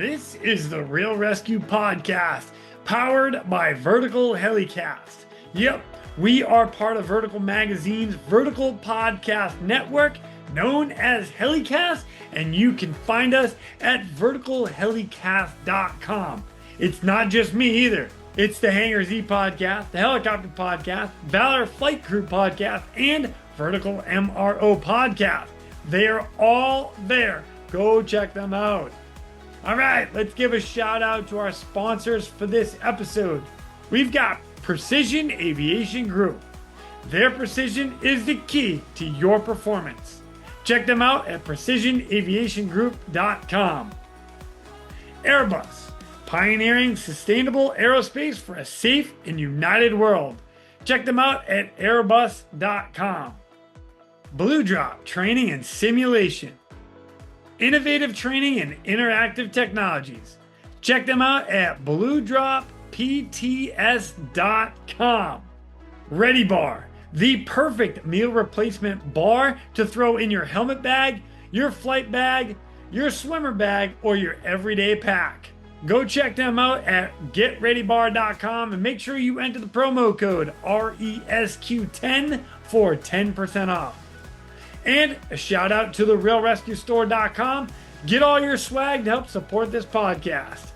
This is the Real ResQ Podcast, powered by Vertical Helicast. Yep, we are part of Vertical Magazine's Vertical Podcast Network, known as Helicast, and you can find us at verticalhelicast.com. It's not just me either. It's the Hangar Z Podcast, the Helicopter Podcast, Valor Flight Crew Podcast, and Vertical MRO Podcast. They are all there. Go check them out. All right, let's give a shout out to our sponsors for this episode. We've got Precision Aviation Group. Their precision is the key to your performance. Check them out at precisionaviationgroup.com. Airbus, pioneering sustainable aerospace for a safe and united world. Check them out at airbus.com. Blue Drop, training and simulation. Innovative training and interactive technologies. Check them out at bluedroppts.com. Ready Bar, the perfect meal replacement bar to throw in your helmet bag, your flight bag, your swimmer bag, or your everyday pack. Go check them out at getreadybar.com and make sure you enter the promo code RESQ10 for 10% off. And a shout out to the realrescuestore.com. Get all your swag to help support this podcast.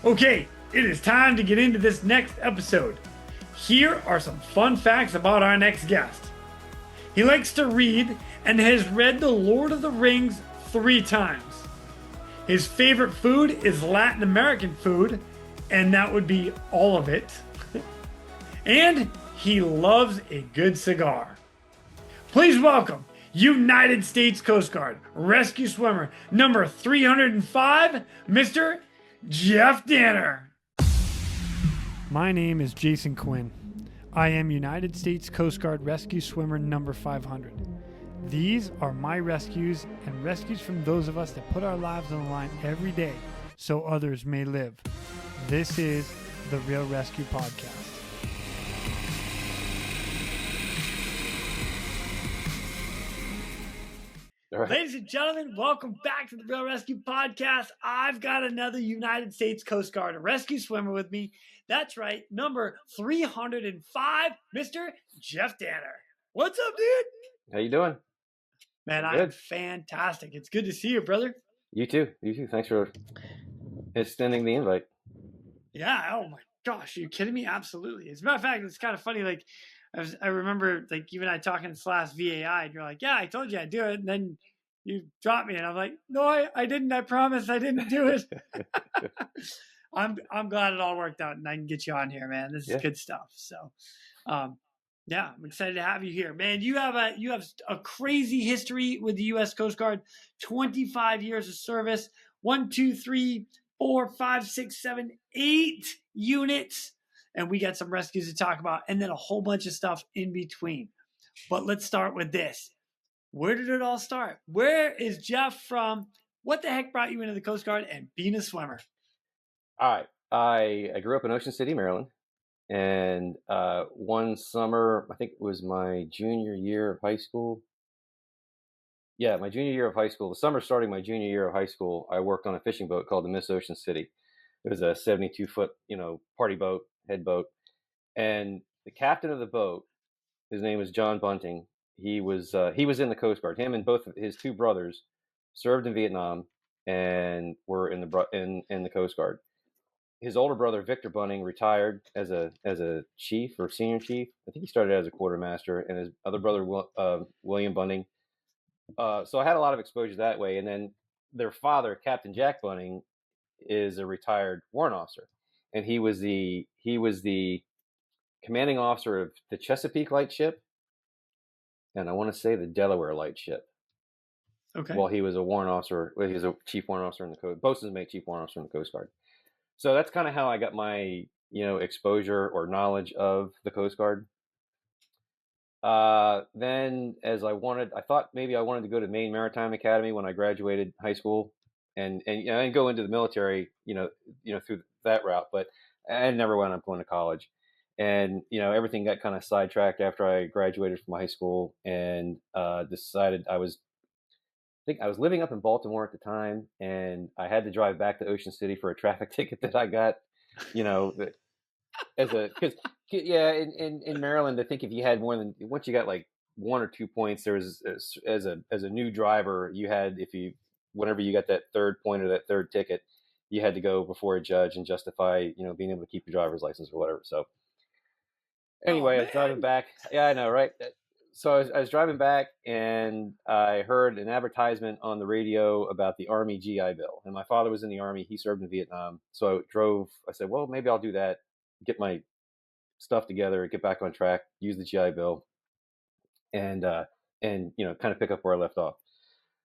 Okay, it is time to get into this next episode. Here are some fun facts about our next guest. He likes to read and has read The Lord of the Rings 3 times. His favorite food is Latin American food, and that would be all of it. And he loves a good cigar. Please welcome United States Coast Guard rescue swimmer number 305, Mr. Jeff Danner. My name is Jason Quinn. I am United States Coast Guard rescue swimmer number 500. These are my rescues and rescues from those of us that put our lives on the line every day so others may live. This is the Real ResQ Podcast. Right. Ladies and gentlemen, welcome back to the Real ResQ Podcast. I've got another United States Coast Guard rescue swimmer with me. That's right, number 305, Mr. Jeff Danner. What's up, dude? How you doing? Man, I'm fantastic. It's good to see you, brother. You too. Thanks for extending the invite. Yeah. Oh my gosh, are you kidding me? Absolutely. As a matter of fact, it's kind of funny. Like, I remember, like, even I talking to VAI, and you're like, "Yeah, I told you I'd do it," and then you dropped me, and I'm like, "No, I didn't. I promise, I didn't do it." I'm glad it all worked out, and I can get you on here, man. This is good stuff. So, yeah, I'm excited to have you here, man. You have a crazy history with the U.S. Coast Guard, 25 years of service, 1, 2, 3, 4, 5, 6, 7, 8 units. And we got some rescues to talk about, and then a whole bunch of stuff in between. But let's start with this. Where did it all start? Where is Jeff from? What the heck brought you into the Coast Guard and being a swimmer? All right. I grew up in Ocean City, Maryland. And one summer, I think it was my junior year of high school. Yeah, my junior year of high school. The summer starting my junior year of high school, I worked on a fishing boat called the Miss Ocean City. It was a 72-foot, party boat, head boat. And the captain of the boat, his name was John Bunting. He was in the Coast Guard. Him and both of his two brothers served in Vietnam and were in the Coast Guard. His older brother, Victor Bunting, retired as a chief or senior chief. I think he started as a quartermaster, and his other brother, William Bunting. So I had a lot of exposure that way. And then their father, Captain Jack Bunting, is a retired warrant officer, and he was the commanding officer of the Chesapeake Lightship, and I want to say the Delaware Lightship. Okay. Well, he was a warrant officer. He was a chief warrant officer in the Coast, boatswain's mate chief warrant officer in the Coast Guard. So that's kind of how I got my exposure or knowledge of the Coast Guard. Then, as I thought maybe I wanted to go to Maine Maritime Academy when I graduated high school, and go into the military, through that route. But I never wound up going to college, and everything got kind of sidetracked after I graduated from high school, and decided I was think I was living up in Baltimore at the time, and I had to drive back to Ocean City for a traffic ticket that I got, as a because yeah, in Maryland, I think if you had more than once you got like 1 or 2 points, there was as a new driver, you had whenever you got that third point or that third ticket, you had to go before a judge and justify being able to keep your driver's license or whatever. So Oh anyway, I was driving man. back. Yeah, I know, right? So I was driving back, and I heard an advertisement on the radio about the Army GI Bill. And my father was in the Army; he served in Vietnam. So I drove. I said, "Well, maybe I'll do that. Get my stuff together, get back on track, use the GI Bill, and kind of pick up where I left off."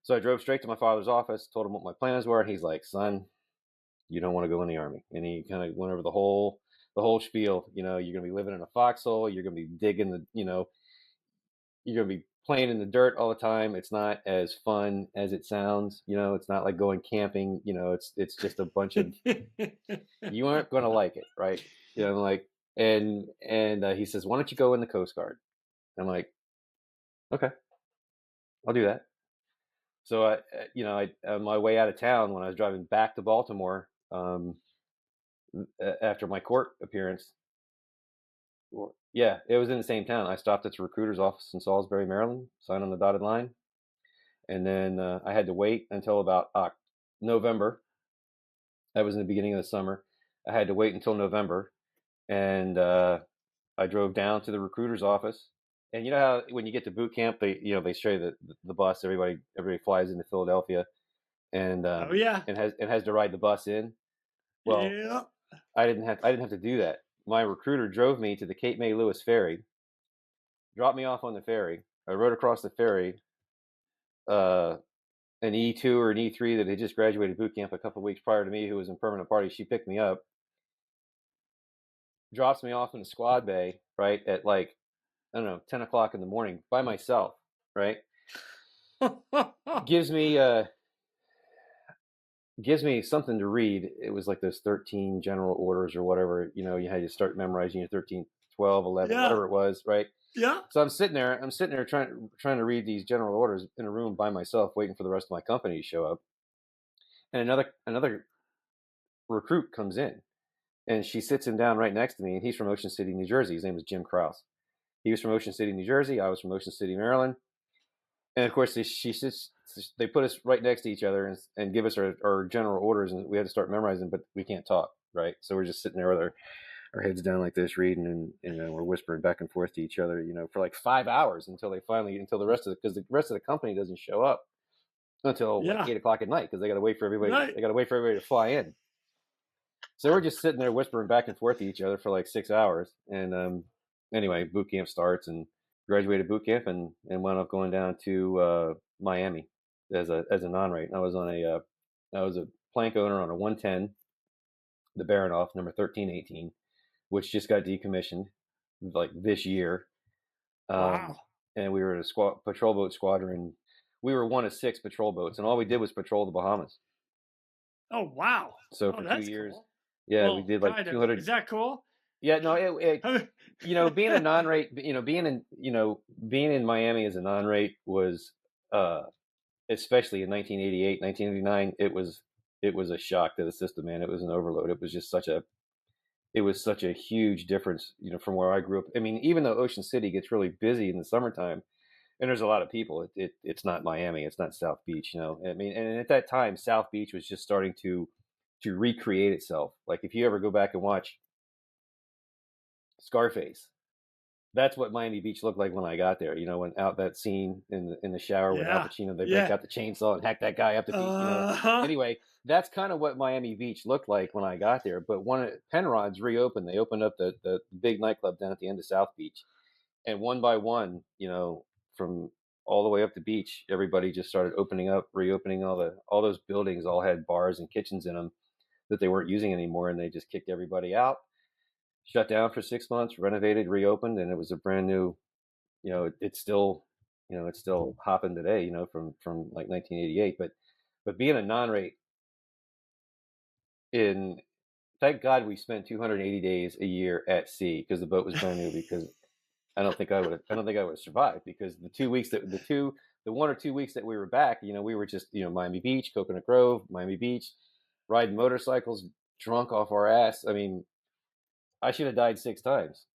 So I drove straight to my father's office, told him what my plans were, and he's like, "Son, you don't want to go in the Army." And he kind of went over the whole spiel. You're going to be living in a foxhole. You're going to be digging you're going to be playing in the dirt all the time. It's not as fun as it sounds. It's not like going camping. It's just a bunch of, you aren't going to like it, right? Like, and he says, "Why don't you go in the Coast Guard?" I'm like, "Okay, I'll do that." So I on my way out of town, when I was driving back to Baltimore, after my court appearance, yeah, it was in the same town. I stopped at the recruiter's office in Salisbury, Maryland, signed on the dotted line, and then I had to wait until about November. That was in the beginning of the summer. I had to wait until November, and I drove down to the recruiter's office. And you know how when you get to boot camp, they show you the bus. Everybody flies into Philadelphia, and Oh yeah. has to ride the bus in. Well, Yeah. I didn't have to do that. My recruiter drove me to the Cape May Lewis ferry, dropped me off on the ferry. I rode across the ferry, an E2 or an E3 that had just graduated boot camp a couple of weeks prior to me, who was in permanent party. She picked me up, drops me off in the squad bay, right, at like, I don't know, 10 o'clock in the morning by myself, right? Gives me something to read. It was like those 13 general orders or whatever, you had to start memorizing your 13, 12, 11, Yeah. whatever it was, right? Yeah. So I'm sitting there trying to read these general orders in a room by myself, waiting for the rest of my company to show up. And another recruit comes in, and she sits him down right next to me, and he's from Ocean City, New Jersey. His name was Jim Krause. He was from Ocean City, New Jersey. I was from Ocean City, Maryland. And of course, they put us right next to each other and give us our general orders, and we had to start memorizing, but we can't talk, right? So we're just sitting there with our heads down like this, reading, and we're whispering back and forth to each other, for like 5 hours until the rest of because the rest of the company doesn't show up until like 8 o'clock at night, because they got to wait for everybody. Right. They got to wait for everybody to fly in. So we're just sitting there whispering back and forth to each other for like 6 hours, and anyway, boot camp starts, and graduated boot camp, and wound up going down to Miami as a non-rate. I was a plank owner on a 110, the Baranoff number 1318, which just got decommissioned like this year. Wow. And we were in a patrol boat squadron. We were one of 6 patrol boats, and all we did was patrol the Bahamas. Oh wow. So for 2 years, cool. yeah, Well, we did like 200. Is that cool? Yeah, no, being a non-rate, being in Miami as a non-rate was, especially in 1988, 1989, it was a shock to the system, man. It was an overload. It was just such a huge difference, from where I grew up. I mean, even though Ocean City gets really busy in the summertime, and there's a lot of people, it's not Miami, it's not South Beach, I mean, and at that time, South Beach was just starting to recreate itself. Like if you ever go back and watch Scarface, that's what Miami Beach looked like when I got there. When out that scene in the shower with Al Pacino, they break out the chainsaw and hack that guy up to pieces. Anyway, that's kind of what Miami Beach looked like when I got there. But when Penrod's reopened, they opened up the big nightclub down at the end of South Beach, and one by one, from all the way up the beach, everybody just started reopening all those buildings. All had bars and kitchens in them that they weren't using anymore, and they just kicked everybody out. Shut down for 6 months, renovated, reopened, and it was a brand new. It's still hopping today. From like 1988. But being a non-rate, thank God we spent 280 days a year at sea, because the boat was brand new. Because I don't think I would have survived, because the 2 the 1 or 2 weeks that we were back, we were just, Miami Beach, Coconut Grove, Miami Beach, riding motorcycles, drunk off our ass. I mean, I should have died 6 times,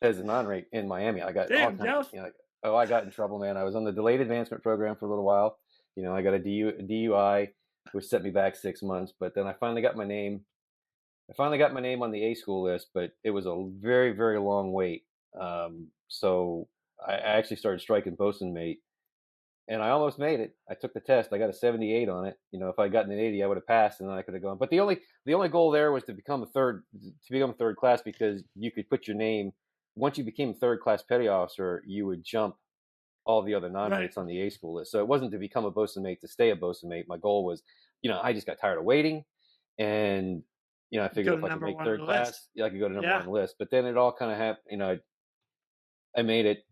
as a non-rate in Miami. I got all Damn, kinds, Jeff. I got in trouble, man. I was on the delayed advancement program for a little while. I got a DUI, which set me back 6 months, but then I finally got my name. On the A school list, but it was a very, very long wait. So I actually started striking bosun mate, and I almost made it. I took the test. I got a 78 on it. If I'd gotten an 80, I would have passed, and then I could have gone. But the only goal there was to become a third class, because you could put your name. Once you became third class petty officer, you would jump all the other non-mates on the A school list. So it wasn't to become a bosun mate to stay a bosun mate. My goal was, I just got tired of waiting, and I figured if I could make third class, I could go to number one on the list. But then it all kind of happened. I made it.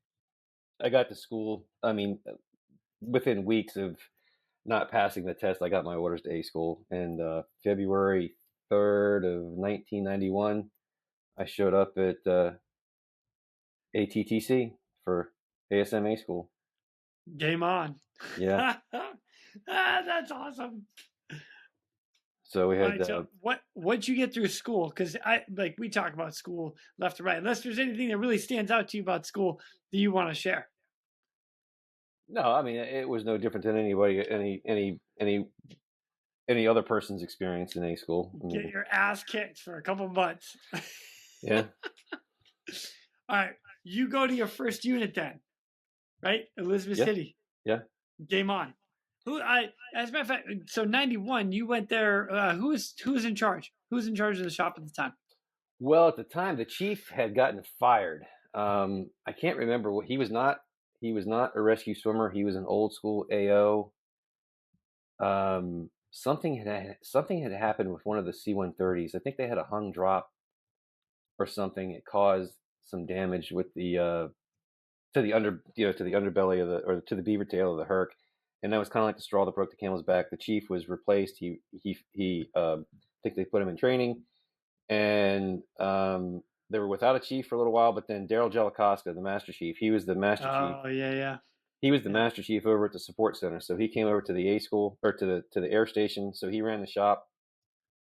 I got to school. I mean, within weeks of not passing the test, I got my orders to A school. And February 3rd of 1991, I showed up at ATTC for ASM A school. Game on. Yeah. That's awesome. So we had. So what'd you get through school? Because we talk about school left to right. Unless there's anything that really stands out to you about school that you want to share. No, I mean, it was no different than any other person's experience in A school. Get your ass kicked for a couple months. Yeah. All right, you go to your first unit then, right? Elizabeth City. Yeah. Game on. As a matter of fact, so 91, you went there. Who was in charge? Who was in charge of the shop at the time? Well, at the time, the chief had gotten fired. I can't remember what he was not. He was not a rescue swimmer. He was an old school AO. Something had happened with one of the C-130s. I think they had a hung drop or something. It caused some damage with the to the underbelly of to the beaver tail of the Herc, and that was kind of like the straw that broke the camel's back. The chief was replaced. He I think they put him in training, and they were without a chief for a little while. But then Daryl Jelikoska, the master chief, he was the master chief. Oh yeah. He was the master chief over at the support center. So he came over to the A school, or to the air station. So he ran the shop.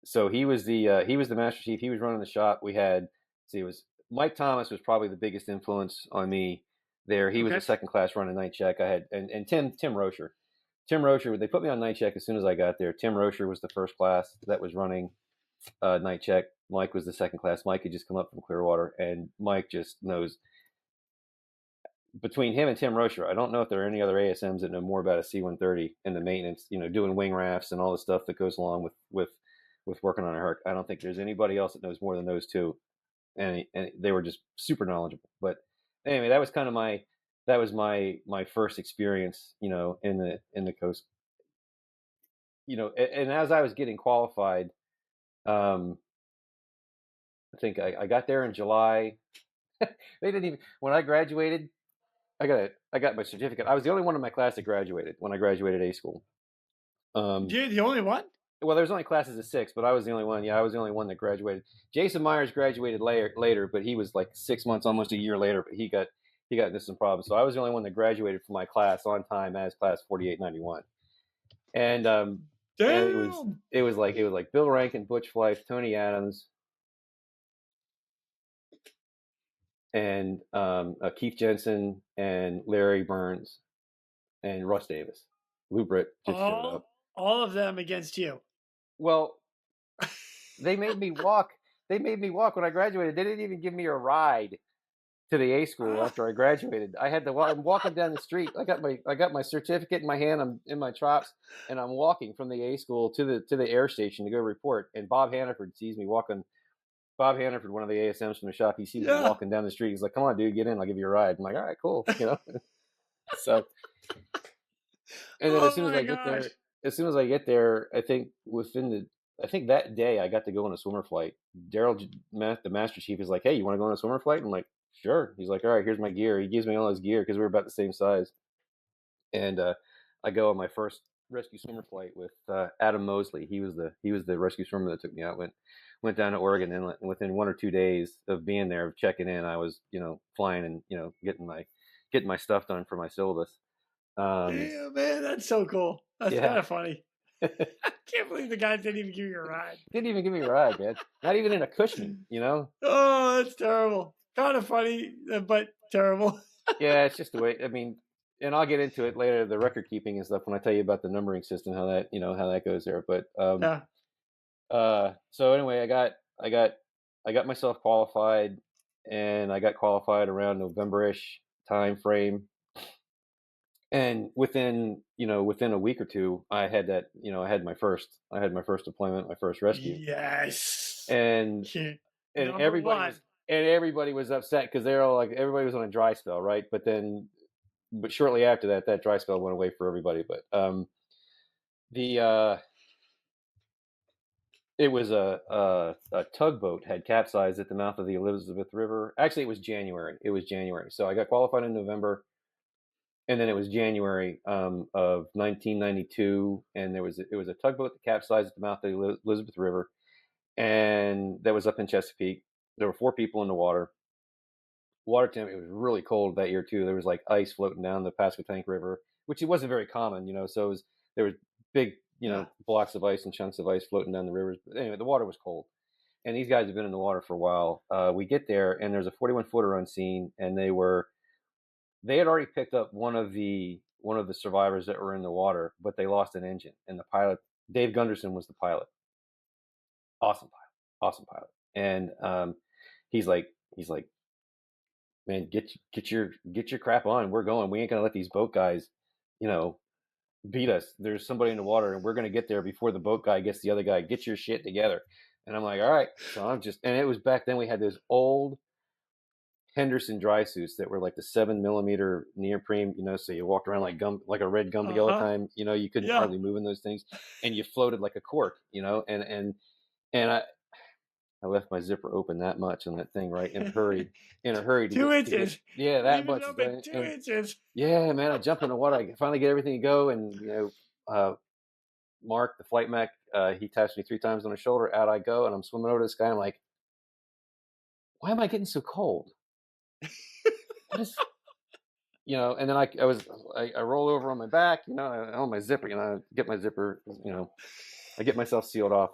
So he was the master chief. He was running the shop. We had, it was Mike Thomas was probably the biggest influence on me there. He was a second class running night check. I had and Tim Rocher. Tim Rocher, they put me on night check as soon as I got there. Tim Rocher was the first class that was running night check. Mike was the second class. Mike had just come up from Clearwater, and Mike just knows. Between him and Tim Rocher, I don't know if there are any other ASMs that know more about a C-130 and the maintenance, doing wing rafts and all the stuff that goes along with working on a Herc. I don't think there's anybody else that knows more than those two, and they were just super knowledgeable. But anyway, that was kind of my first experience, in the coast. And as I was getting qualified, I think I got there in July. They didn't even, when I graduated, I got my certificate. I was the only one in my class that graduated when I graduated A school. You're the only one? Well, there's only classes of 6, but I was the only one. Yeah, I was the only one that graduated. Jason Myers graduated later, but he was like 6 months, almost a year later. But he got into some problems. So I was the only one that graduated from my class on time as class 4891. And it was like Bill Rankin, Butch Flife, Tony Adams, and Keith Jensen and Larry Burns and Russ Davis. Lou Britt just showed up. All of them against you. Well, they made me walk. When I graduated. They didn't even give me a ride to the A school after I graduated. I had to walk. I'm walking down the street. I got my certificate in my hand. I'm in my chops, and I'm walking from the A school to the air station to go report. And Bob Hannaford sees me walking. Bob Hannaford, one of the ASMs from the shop, he sees me walking down the street. He's like, "Come on, dude, get in. I'll give you a ride." I'm like, "All right, cool." So, and then as soon as I get there, I think that day I got to go on a swimmer flight. Daryl, the master chief, is like, "Hey, you want to go on a swimmer flight?" I'm like, "Sure." He's like, "All right, here's my gear." He gives me all his gear because we were about the same size. And I go on my first rescue swimmer flight with Adam Mosley. He was the rescue swimmer that took me out. Went down to Oregon, and within 1 or 2 days of being there, of checking in, I was flying and getting my getting my stuff done for my syllabus. Yeah, man, that's so cool. That's kind Yeah. of funny. I can't believe the guy didn't even give you a ride. Didn't even give me a ride, man. Not even in a Cushman, you know? Oh, that's terrible. Kind of funny, but terrible. Yeah, it's just the way. I mean, and I'll get into it later, the record keeping and stuff when I tell you about the numbering system, how that how that goes there. But Yeah. so anyway, I got myself qualified, and I got qualified around November-ish time frame. And within a week or two, I had my first deployment, my first rescue. Yes. And Yeah. and Number everybody one. was and everybody was upset because they're all like, everybody was on a dry spell, right? But shortly after that, that dry spell went away for everybody. But the it was a tugboat had capsized at the mouth of the Elizabeth River. Actually, it was January. So I got qualified in November, and then it was January of 1992, and it was a tugboat that capsized at the mouth of the Elizabeth River, and that was up in Chesapeake. There were 4 people in the water. Water temp, it was really cold that year too. There was like ice floating down the Pasquotank River, which it wasn't very common, So there was big, blocks of ice and chunks of ice floating down the rivers. But anyway, the water was cold, and these guys have been in the water for a while. We get there, and there's a 41 footer on scene, and they had already picked up one of the survivors that were in the water, but they lost an engine, and the pilot, Dave Gunderson, was the pilot. Awesome pilot, and he's like, man, get your crap on. We're going. We ain't gonna let these boat guys, beat us. There's somebody in the water, and we're gonna get there before the boat guy gets the other guy. Get your shit together. And I'm like, all right. So and it was back then we had those old Henderson dry suits that were like the 7mm neoprene, so you walked around like a red Gumby all the time. You couldn't hardly move in those things, and you floated like a cork, and I left my zipper open that much on that thing, right? In a hurry. 2 inches. Yeah, that Leave much. it open 2 inches. Yeah, man, I jump in the water. I finally get everything to go, and Mark, the flight mech, he taps me 3 times on the shoulder. Out I go, and I'm swimming over to this guy. I'm like, why am I getting so cold? What is, and then I roll over on my back, on my zipper, I get my zipper, I get myself sealed off,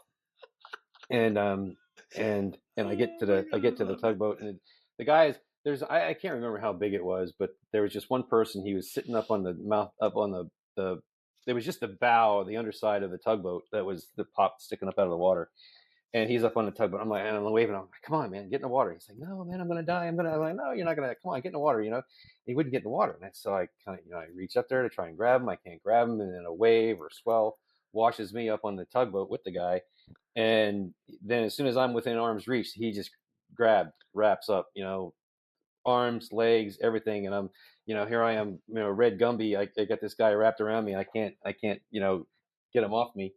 and I get to the tugboat, and the guy is I can't remember how big it was, but there was just one person. He was sitting up on the mouth, up on the there was just the bow, the underside of the tugboat that was the pop sticking up out of the water. And he's up on the tugboat. I'm waving. I'm like, come on, man, get in the water. He's like, no, man, I'm going to die. I'm like, no, you're not going to. Come on, get in the water, He wouldn't get in the water. And so I kind of, I reach up there to try and grab him. I can't grab him. And then a wave or swell washes me up on the tugboat with the guy. And then as soon as I'm within arm's reach, he just wraps up, arms, legs, everything. And I'm, here I am, red Gumby. I got this guy wrapped around me. I can't, get him off me.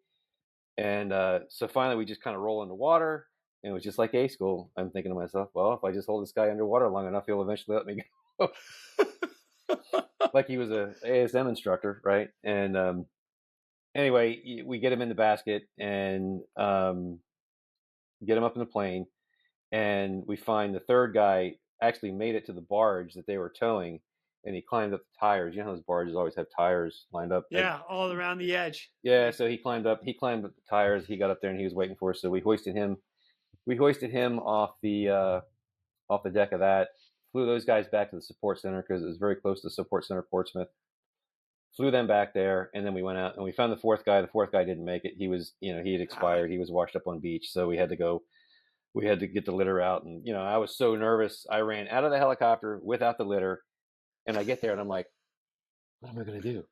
And so finally, we just kind of roll in the water, and it was just like A school. I'm thinking to myself, well, if I just hold this guy underwater long enough, he'll eventually let me go. Like he was a ASM instructor, right? And anyway, we get him in the basket and get him up in the plane, and we find the third guy actually made it to the barge that they were towing, and he climbed up the tires. You know how those barges always have tires lined up? Yeah, all around the edge. Yeah, so he climbed up the tires. He got up there and he was waiting for us. So we hoisted him off the deck of that. Flew those guys back to the support center because it was very close to the support center, Portsmouth. Flew them back there, and then we went out and we found the fourth guy. The fourth guy didn't make it. He was, he had expired. He was washed up on beach. So we had to go. We had to get the litter out, and I was so nervous. I ran out of the helicopter without the litter, and I get there and I'm like, what am I going to do?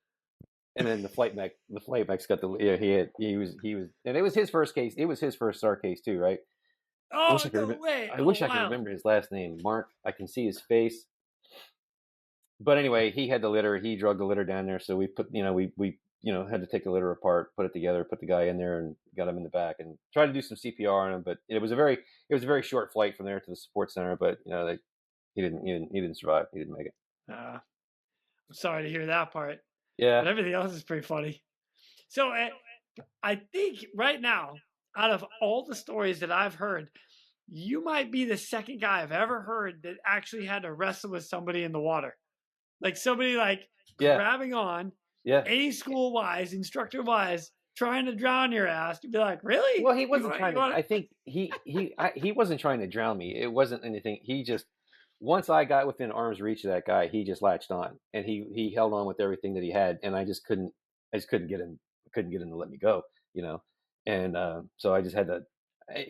And then the flight mech's got he was, and it was his first case. It was his first SAR case too, right? Oh, no way. I wish I could remember his last name. Mark, I can see his face. But anyway, he had the litter. He drug the litter down there. So we put, we had to take the litter apart, put it together, put the guy in there, and got him in the back, and tried to do some CPR on him. But it was a very short flight from there to the support center. But he didn't survive. He didn't make it. I'm sorry to hear that part. Yeah. But everything else is pretty funny. So I think right now, out of all the stories that I've heard, you might be the second guy I've ever heard that actually had to wrestle with somebody in the water. Like somebody like Yeah, grabbing on, yeah. A school wise, instructor wise, trying to drown your ass. You'd be like, really? Well, he You wasn't want? trying You to. want? I think he wasn't trying to drown me. It wasn't anything. He just once I got within arm's reach of that guy, he just latched on and he held on with everything that he had, and I just couldn't. I just couldn't get him. Couldn't get him to let me go. You know, and so I just had to.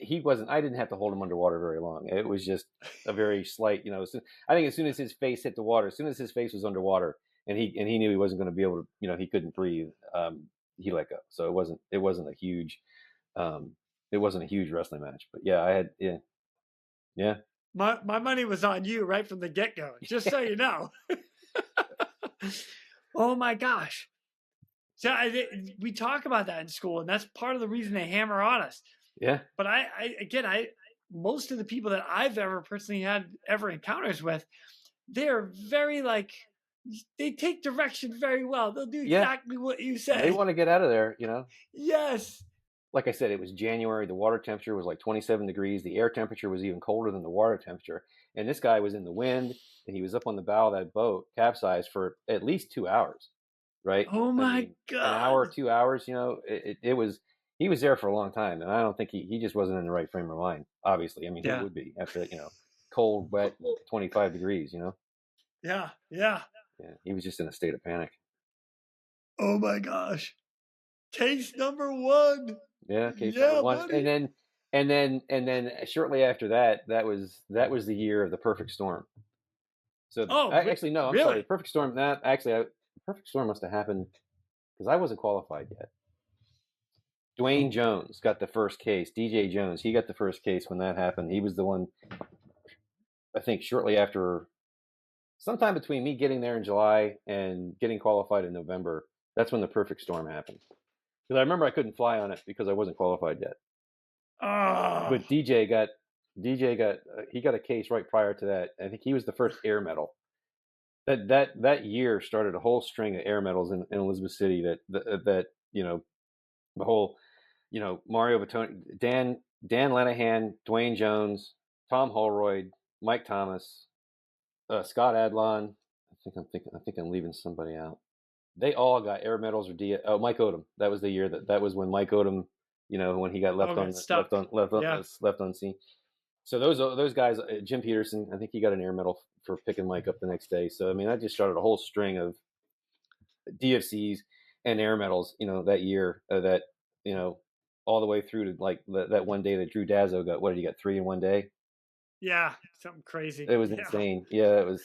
He wasn't. I didn't have to hold him underwater very long. It was just a very slight. You know, I think as soon as his face hit the water, as soon as his face was underwater, and he knew he wasn't going to be able to. You know, he couldn't breathe. He let go. So it wasn't a huge um, it wasn't a huge wrestling match, but yeah, I had yeah. My money was on you right from the get go. Just so you know. Oh my gosh. So we talk about that in school, and that's part of the reason they hammer on us. Yeah. But I most of the people that I've ever personally had encounters with, they're very like they take direction very well. They'll do Yeah. exactly what you say. They want to get out of there, you know. Yes. Like I said, it was January. The water temperature was like 27 degrees. The air temperature was even colder than the water temperature. And this guy was in the wind, and he was up on the bow of that boat, capsized for at least 2 hours, right? Oh my God. An hour, 2 hours. You know, it was. He was there for a long time, and I don't think he just wasn't in the right frame of mind. Obviously, I mean, Yeah. who would be after cold, wet, 25 degrees? You know. Yeah. Yeah. Yeah, he was just in a state of panic. Oh my gosh. Case number one. Yeah, case number one. Buddy. And then shortly after that, that was the year of the perfect storm. So actually no, I'm really? sorry. The perfect storm. Not actually. The perfect storm must have happened because I wasn't qualified yet. Dwayne Jones got the first case. DJ Jones, he got the first case when that happened. He was the one. I think shortly after, sometime between me getting there in July and getting qualified in November, that's when the perfect storm happened. Because I remember I couldn't fly on it because I wasn't qualified yet. Oh. But DJ got he got a case right prior to that. I think he was the first air medal. That year started a whole string of air medals in Elizabeth City. That you know, the whole, you know, Mario Vitone, Dan Lenihan, Dwayne Jones, Tom Holroyd, Mike Thomas, Scott Adlon. I think I'm leaving somebody out. They all got air medals or Mike Odom. That was the year that was when Mike Odom, you know, when he got left unseen. So those guys, Jim Peterson, I think he got an air medal for picking Mike up the next day. So I mean, that just started a whole string of DFCs and air medals, you know, that year. That, you know, all the way through to like that one day that Drew Dazzo got. What did he get? 3 in one day? Yeah, something crazy. It was insane. Yeah, it was.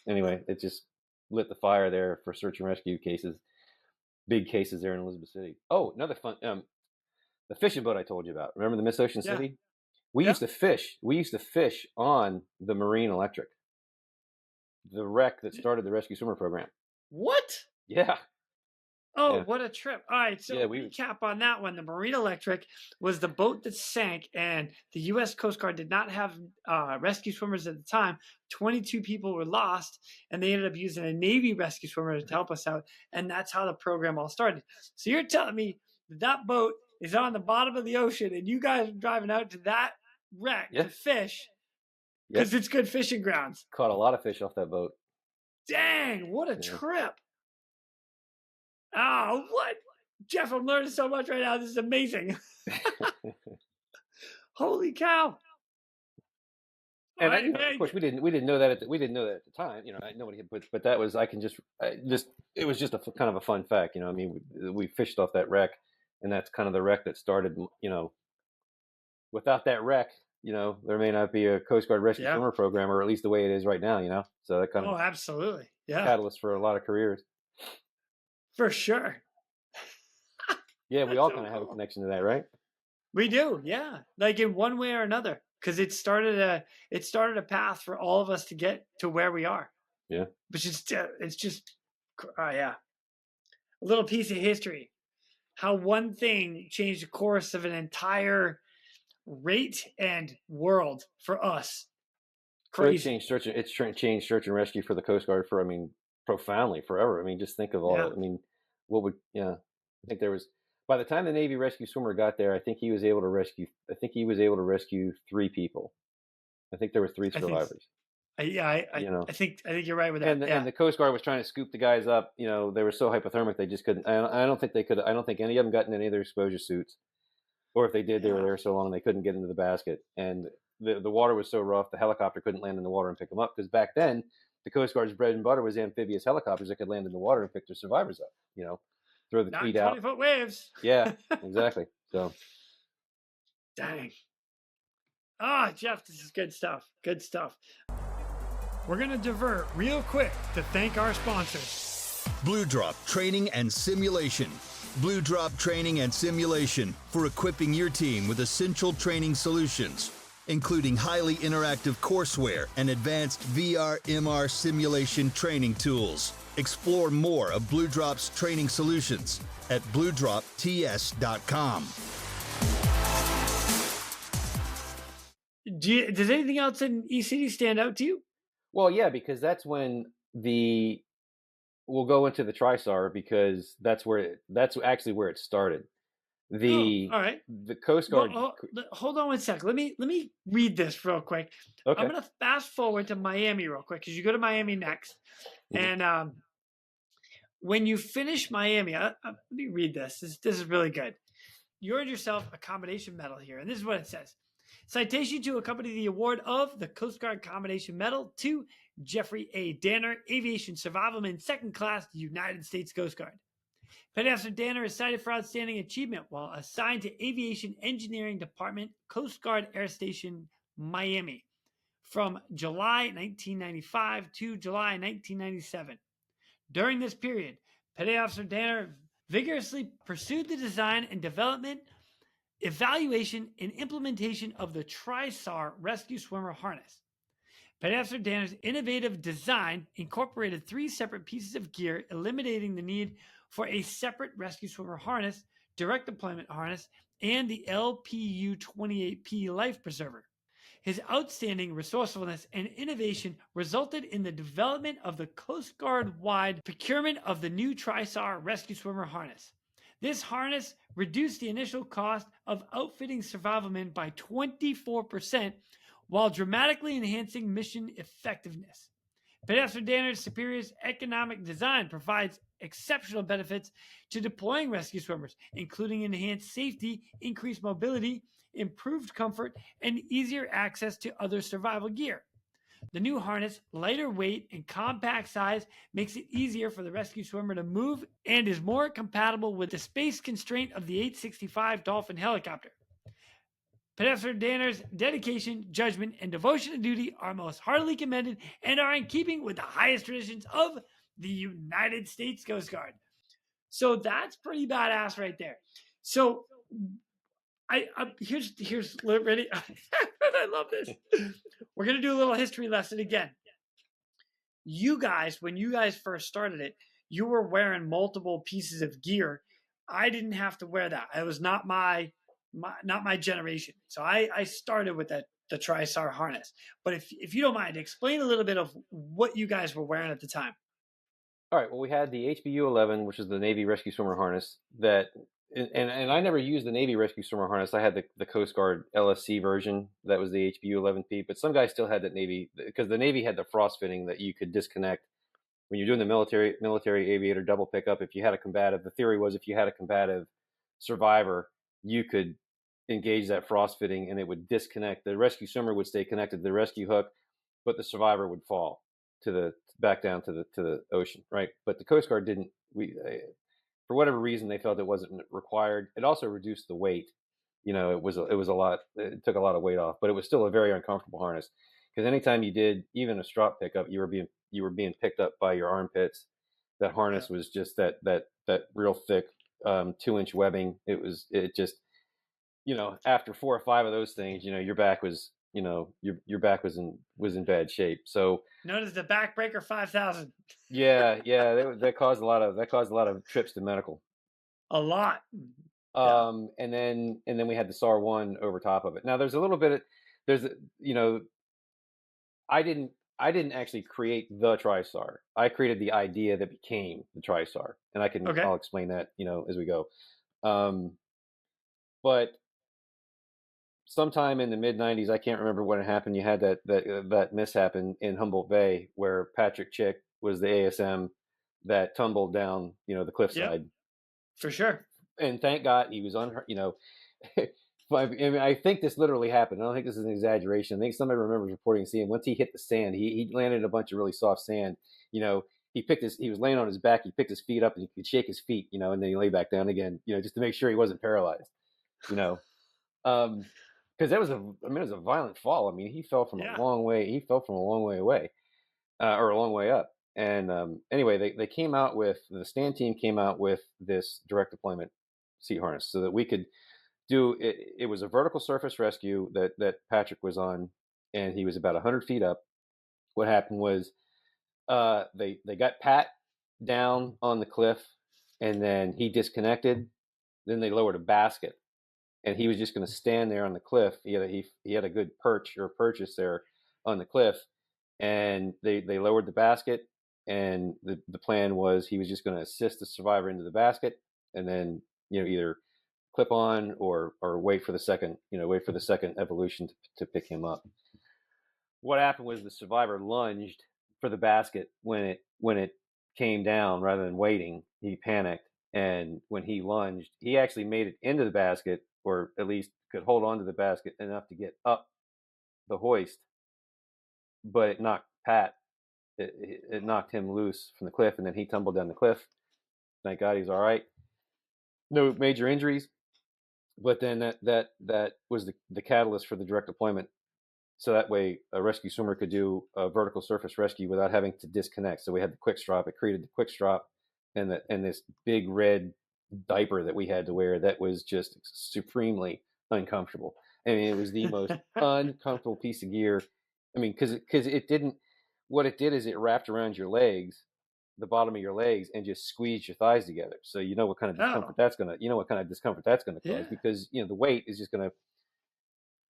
Anyway, it just lit the fire there for search and rescue cases, big cases there in Elizabeth City. Oh, another fun, the fishing boat I told you about. Remember the Miss Ocean City? We used to fish. We used to fish on the Marine Electric, the wreck that started the rescue swimmer program. What? Yeah. Oh, yeah. What a trip. All right. So recap on that one. The Marine Electric was the boat that sank, and the U.S. Coast Guard did not have rescue swimmers at the time. 22 people were lost, and they ended up using a Navy rescue swimmer to help us out. And that's how the program all started. So you're telling me that boat is on the bottom of the ocean, and you guys are driving out to that wreck to fish because it's good fishing grounds. Caught a lot of fish off that boat. Dang, what a trip. Oh, what? Jeff, I'm learning so much right now. This is amazing. Holy cow. And of course, we didn't know that at the time. You know, nobody. But that was it was just a kind of a fun fact. You know, I mean, we fished off that wreck, and that's kind of the wreck that started. You know, without that wreck, you know, there may not be a Coast Guard rescue swimmer program, or at least the way it is right now. You know, so that kind of absolutely, catalyst for a lot of careers. For sure. Yeah, we all kind of have a connection to that, right? We do, yeah. Like in one way or another, because it started a path for all of us to get to where we are. Yeah. Which is it's just a little piece of history. How one thing changed the course of an entire rate and world for us. Crazy. It's changed search and rescue for the Coast Guard profoundly forever. I mean, just think of all. I mean, I think there was, by the time the Navy rescue swimmer got there, I think he was able to rescue 3 people. I think there were 3 survivors. I think you're right with that. And the Coast Guard was trying to scoop the guys up. They were so hypothermic they just couldn't. I don't think they could. I don't think any of them got in any of their exposure suits, or if they did, they were there so long they couldn't get into the basket. And the water was so rough, the helicopter couldn't land in the water and pick them up, because back then the Coast Guard's bread and butter was amphibious helicopters that could land in the water and pick their survivors up. Throw the cleat out. 20-foot waves. Yeah, exactly. So, dang. Jeff, this is good stuff. Good stuff. We're going to divert real quick to thank our sponsors. Blue Drop Training and Simulation. Blue Drop Training and Simulation for equipping your team with essential training solutions, including highly interactive courseware and advanced VR/MR simulation training tools. Explore more of Blue Drop's training solutions at bluedropts.com. Does anything else in ECD stand out to you? Well, yeah, because that's when we'll go into the Trisar, because that's actually where it started. All right. The Coast Guard. Hold on one sec. Let me read this real quick. Okay. I'm going to fast forward to Miami real quick, because you go to Miami next. Mm-hmm. And when you finish Miami, let me read this. This is really good. You earned yourself a combination medal here, and this is what it says. Citation to accompany the award of the Coast Guard Combination Medal to Jeffrey A. Danner, Aviation Survivalman, 2nd Class, United States Coast Guard. Petty Officer Danner is cited for outstanding achievement while assigned to Aviation Engineering Department, Coast Guard Air Station, Miami, from July 1995 to July 1997. During this period, Petty Officer Danner vigorously pursued the design and development, evaluation, and implementation of the Trisar rescue swimmer harness. Petty Officer Danner's innovative design incorporated 3 separate pieces of gear, eliminating the need for a separate rescue swimmer harness, direct deployment harness, and the LPU-28P life preserver. His outstanding resourcefulness and innovation resulted in the development of the Coast Guard-wide procurement of the new Trisar rescue swimmer harness. This harness reduced the initial cost of outfitting survivalmen by 24%, while dramatically enhancing mission effectiveness. Petty Officer Danner's superior economic design provides exceptional benefits to deploying rescue swimmers, including enhanced safety, increased mobility, improved comfort, and easier access to other survival gear. The new harness, lighter weight and compact size, makes it easier for the rescue swimmer to move and is more compatible with the space constraint of the HH-65 Dolphin helicopter. Petty Officer Danner's dedication, judgment, and devotion to duty are most heartily commended and are in keeping with the highest traditions of the United States Coast Guard. So that's pretty badass right there. So here's ready. I love this. We're going to do a little history lesson again. You guys, when you guys first started it, you were wearing multiple pieces of gear. I didn't have to wear that. It was not my generation. So I started with the Trisar harness. But if you don't mind, explain a little bit of what you guys were wearing at the time. All right. Well, we had the HBU-11, which is the Navy Rescue Swimmer harness and I never used the Navy Rescue Swimmer harness. I had the Coast Guard LSC version. That was the HBU-11P, but some guys still had that Navy, because the Navy had the frost fitting that you could disconnect when you're doing the military aviator double pickup. If you had a combative, the theory was if you had a combative survivor, you could engage that frost fitting and it would disconnect. The rescue swimmer would stay connected to the rescue hook, but the survivor would fall back down to the ocean, right? But the Coast Guard didn't. For whatever reason, they felt it wasn't required. It also reduced the weight. It was a lot. It took a lot of weight off, but it was still a very uncomfortable harness, because anytime you did even a strop pickup, you were being picked up by your armpits. That harness was just that real thick 2-inch webbing. It just after 4 or 5 of those things, your back was your back was in bad shape. So known as the backbreaker 5000. Yeah, that caused a lot of trips to medical. A lot. And then we had the SAR 1 over top of it. Now there's a little bit I didn't actually create the Trisar. I created the idea that became the Trisar, and I'll explain that as we go. But sometime in the mid '90s, I can't remember when it happened. You had that mishap in Humboldt Bay where Patrick Chick was the ASM that tumbled down, the cliffside. For sure. And thank God he was unhurt. I mean, I think this literally happened. I don't think this is an exaggeration. I think somebody remembers reporting seeing once he hit the sand, he landed in a bunch of really soft sand. He was laying on his back. He picked his feet up and he could shake his feet, and then he lay back down again, just to make sure he wasn't paralyzed, because it was a violent fall. I mean, he fell from a long way. He fell from a long way away, or a long way up. And anyway, they came out with the stand team came out with this direct deployment seat harness so that we could do it. It was a vertical surface rescue that Patrick was on, and he was about 100 feet up. What happened was they got Pat down on the cliff, and then he disconnected. Then they lowered a basket, and he was just going to stand there on the cliff. He had a good purchase there on the cliff, and they lowered the basket. And the plan was he was just going to assist the survivor into the basket, and then either clip on or wait for the second evolution to pick him up. What happened was the survivor lunged for the basket when it came down rather than waiting. He panicked, and when he lunged, he actually made it into the basket, or at least could hold on to the basket enough to get up the hoist, but it knocked Pat. It knocked him loose from the cliff, and then he tumbled down the cliff. Thank God he's all right. No major injuries. But then that was the catalyst for the direct deployment. So that way a rescue swimmer could do a vertical surface rescue without having to disconnect. So we had the quick strap. It created the quick strap and this big red diaper that we had to wear that was just supremely uncomfortable. I mean, it was the most uncomfortable piece of gear. I mean, because it didn't. What it did is it wrapped around your legs, the bottom of your legs, and just squeezed your thighs together. So you know what kind of discomfort that's gonna cause, because the weight is just gonna.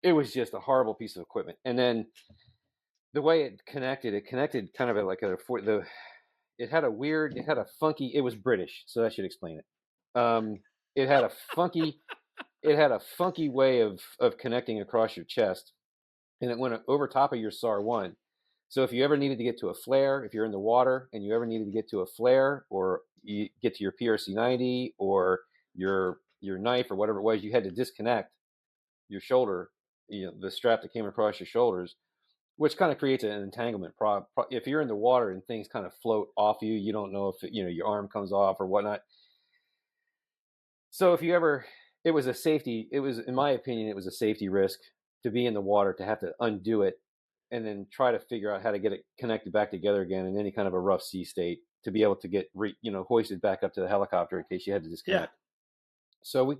It was just a horrible piece of equipment. And then the way it connected kind of like it had a funky. It was British, so that should explain it. It had a funky way of connecting across your chest, and it went over top of your SAR-1. So if you ever needed to get to a flare, if you're in the water and you ever needed to get to a flare, or you get to your PRC-90 or your knife or whatever it was, you had to disconnect your shoulder, the strap that came across your shoulders, which kind of creates an entanglement problem. If you're in the water and things kind of float off you, you don't know if your arm comes off or whatnot. So it was a safety. It was, in my opinion, it was a safety risk to be in the water, to have to undo it and then try to figure out how to get it connected back together again in any kind of a rough sea state, to be able to get hoisted back up to the helicopter in case you had to disconnect. So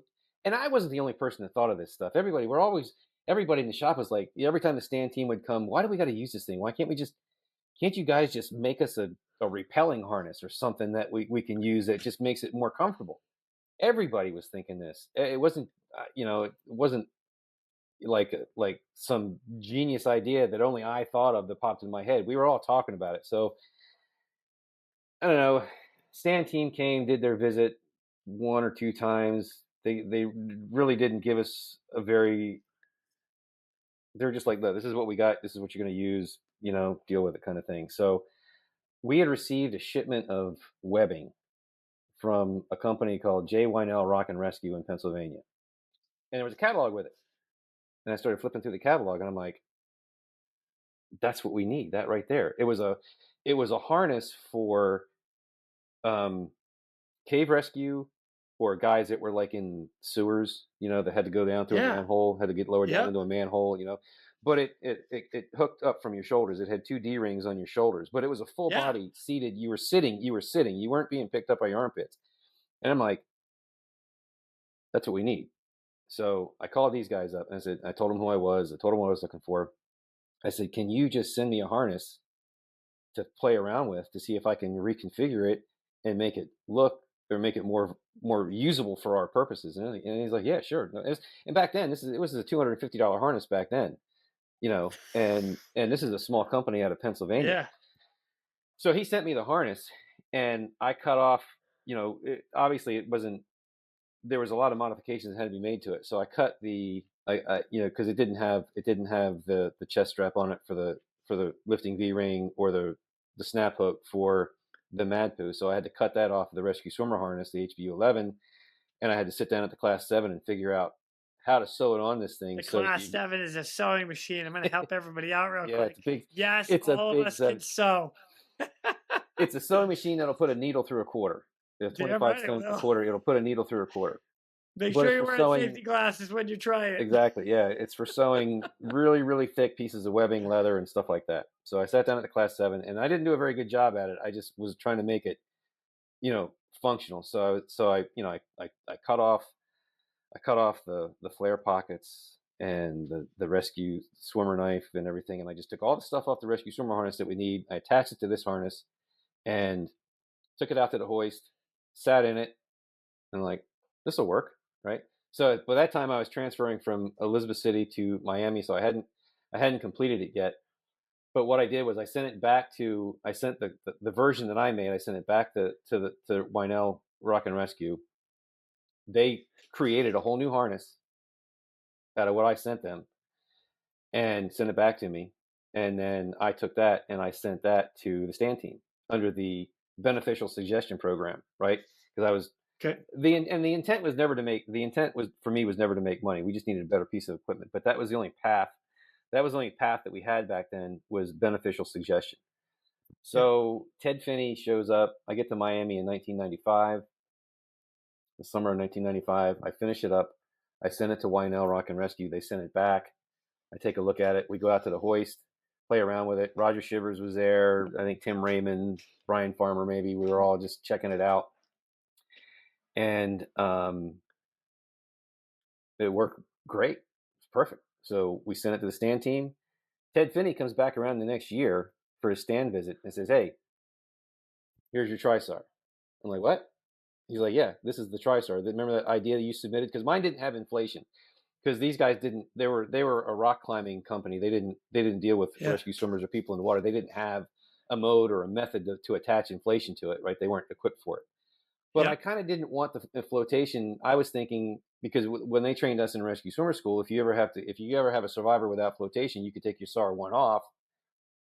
and I wasn't the only person that thought of this stuff. Everybody in the shop was like, every time the stand team would come, why do we got to use this thing? Why can't you guys just make us a repelling harness or something that we can use that just makes it more comfortable? Everybody was thinking this. It wasn't, it wasn't like some genius idea that only I thought of that popped in my head. We were all talking about it. So I don't know. Stand team came, did their visit one or two times. They really didn't give us they're just like, look, this is what we got. This is what you're going to use, deal with it, kind of thing. So we had received a shipment of webbing from a company called J. Wynell Rock and Rescue in Pennsylvania. And there was a catalog with it. And I started flipping through the catalog, and I'm like, that's what we need, that right there. It was a harness for cave rescue, or guys that were like in sewers, that had to go down through a manhole, had to get lowered down into a manhole, but it hooked up from your shoulders. It had 2 D-rings on your shoulders, but it was a full body seated. You were sitting, you weren't being picked up by your armpits. And I'm like, that's what we need. So I called these guys up and I told them who I was. I told them what I was looking for. I said, can you just send me a harness to play around with to see if I can reconfigure it and make it look, or make it more usable for our purposes? And he's like, yeah, sure. And back then, it was a $250 harness back then, and this is a small company out of Pennsylvania. Yeah. So he sent me the harness, and I cut off, obviously it wasn't, there was a lot of modifications that had to be made to it. So I cut the because it didn't have the chest strap on it for the lifting V-ring or the snap hook for the Madpoo. So I had to cut that off of the rescue swimmer harness, the HVU11, and I had to sit down at the Class 7 and figure out how to sew it on this thing. The Class 7 is a sewing machine. I'm going to help everybody out real quick. Yes, all of us can sew. It's a sewing machine that'll put a needle through a quarter. If 25 stones a quarter, it'll put a needle through a quarter. Make sure you're wearing safety glasses when you try it. Exactly, yeah. It's for sewing really, really thick pieces of webbing, leather, and stuff like that. So I sat down at the Class 7, and I didn't do a very good job at it. I just was trying to make it, functional. So I cut off the flare pockets and the rescue swimmer knife and everything, and I just took all the stuff off the rescue swimmer harness that we need. I attached it to this harness and took it out to the hoist, sat in it, and like, this will work, right? So by that time I was transferring from Elizabeth City to Miami, so I hadn't completed it yet. But what I did was I sent the version that I made, I sent it back to Real ResQ. They created a whole new harness out of what I sent them and sent it back to me. And then I took that and I sent that to the stand team under the beneficial suggestion program, right? Because I was the intent was never to make money. We just needed a better piece of equipment. But that was the only path. That was the only path that we had back then, was beneficial suggestion. So Ted Finney shows up. I get to Miami in 1995. The summer of 1995, I finish it up. I send it to Real ResQ. They send it back. I take a look at it. We go out to the hoist, play around with it. Roger Shivers was there. I think Tim Raymond, Brian Farmer, maybe. We were all just checking it out. And it worked great. It's perfect. So we sent it to the stand team. Ted Finney comes back around the next year for his stand visit and says, "Hey, here's your Trisar." I'm like, "What?" He's like, "Yeah, this is the Trisar. Remember that idea that you submitted?" Because mine didn't have inflation. Because these guys didn't. They were a rock climbing company. They didn't deal with rescue swimmers or people in the water. They didn't have a mode or a method to attach inflation to it. Right? They weren't equipped for it. But I kind of didn't want the flotation. I was thinking, because when they trained us in rescue swimmer school, if you ever have a survivor without flotation, you could take your SAR-1 off,